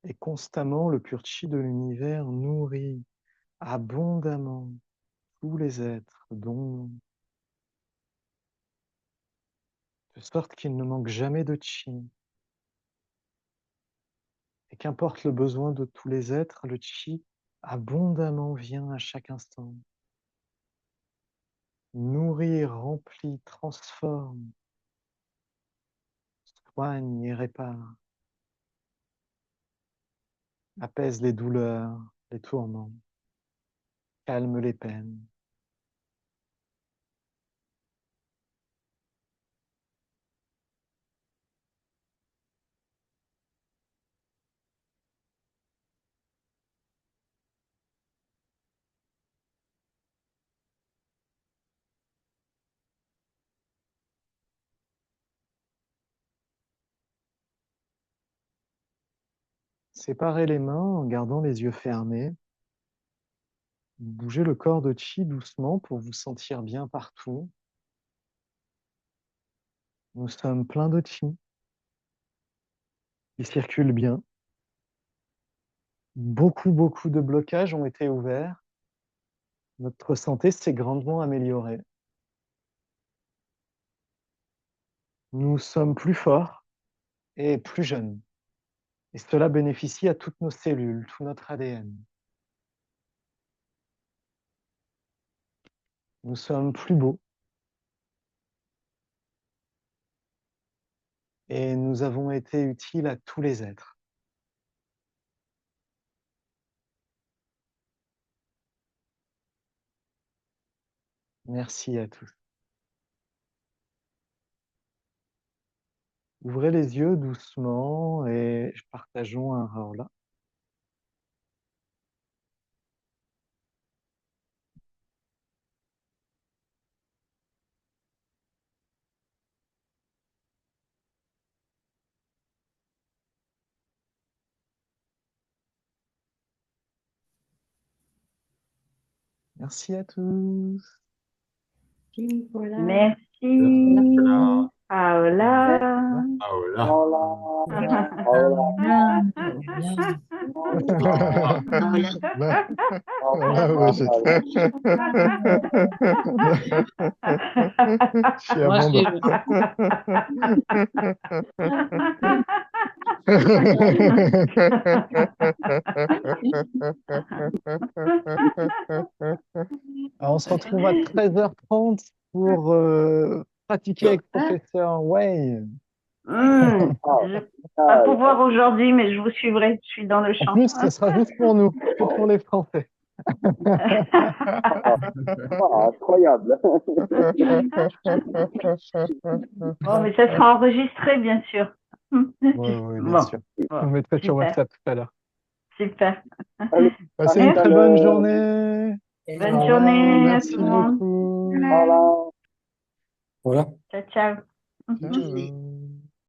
Et constamment, le pur chi de l'univers nourrit abondamment tous les êtres, dont, de sorte qu'il ne manque jamais de chi. Et qu'importe le besoin de tous les êtres, le chi abondamment vient à chaque instant. Nourrit, remplit, transforme, soigne et répare, apaise les douleurs, les tourments, calme les peines. Séparez les mains en gardant les yeux fermés. Bougez le corps de chi doucement pour vous sentir bien partout. Nous sommes pleins de chi qui circule bien. Beaucoup de blocages ont été ouverts. Notre santé s'est grandement améliorée. Nous sommes plus forts et plus jeunes. Et cela bénéficie à toutes nos cellules, tout notre ADN. Nous sommes plus beaux et nous avons été utiles à tous les êtres. Merci à tous. Ouvrez les yeux doucement et partageons un Raola. Merci à tous. Voilà. Merci. Paola. Paola. Moi, Alors, on se retrouve à 13h30 pour pratiquer avec professeur Wei. Je vais pas pouvoir aujourd'hui, mais je vous suivrai. Je suis dans le En champ. plus, ce sera juste pour nous, que pour les Français. Incroyable. Bon, mais ça sera enregistré, bien sûr. Oui, bien sûr. Je Bon, vous mettrai sur super, WhatsApp tout à l'heure. super. Allez, Passez à une tout à très bonne l'heure. journée. Bonne journée à Merci tout le monde. beaucoup. Voilà. Voilà. Ciao, ciao. Ciao.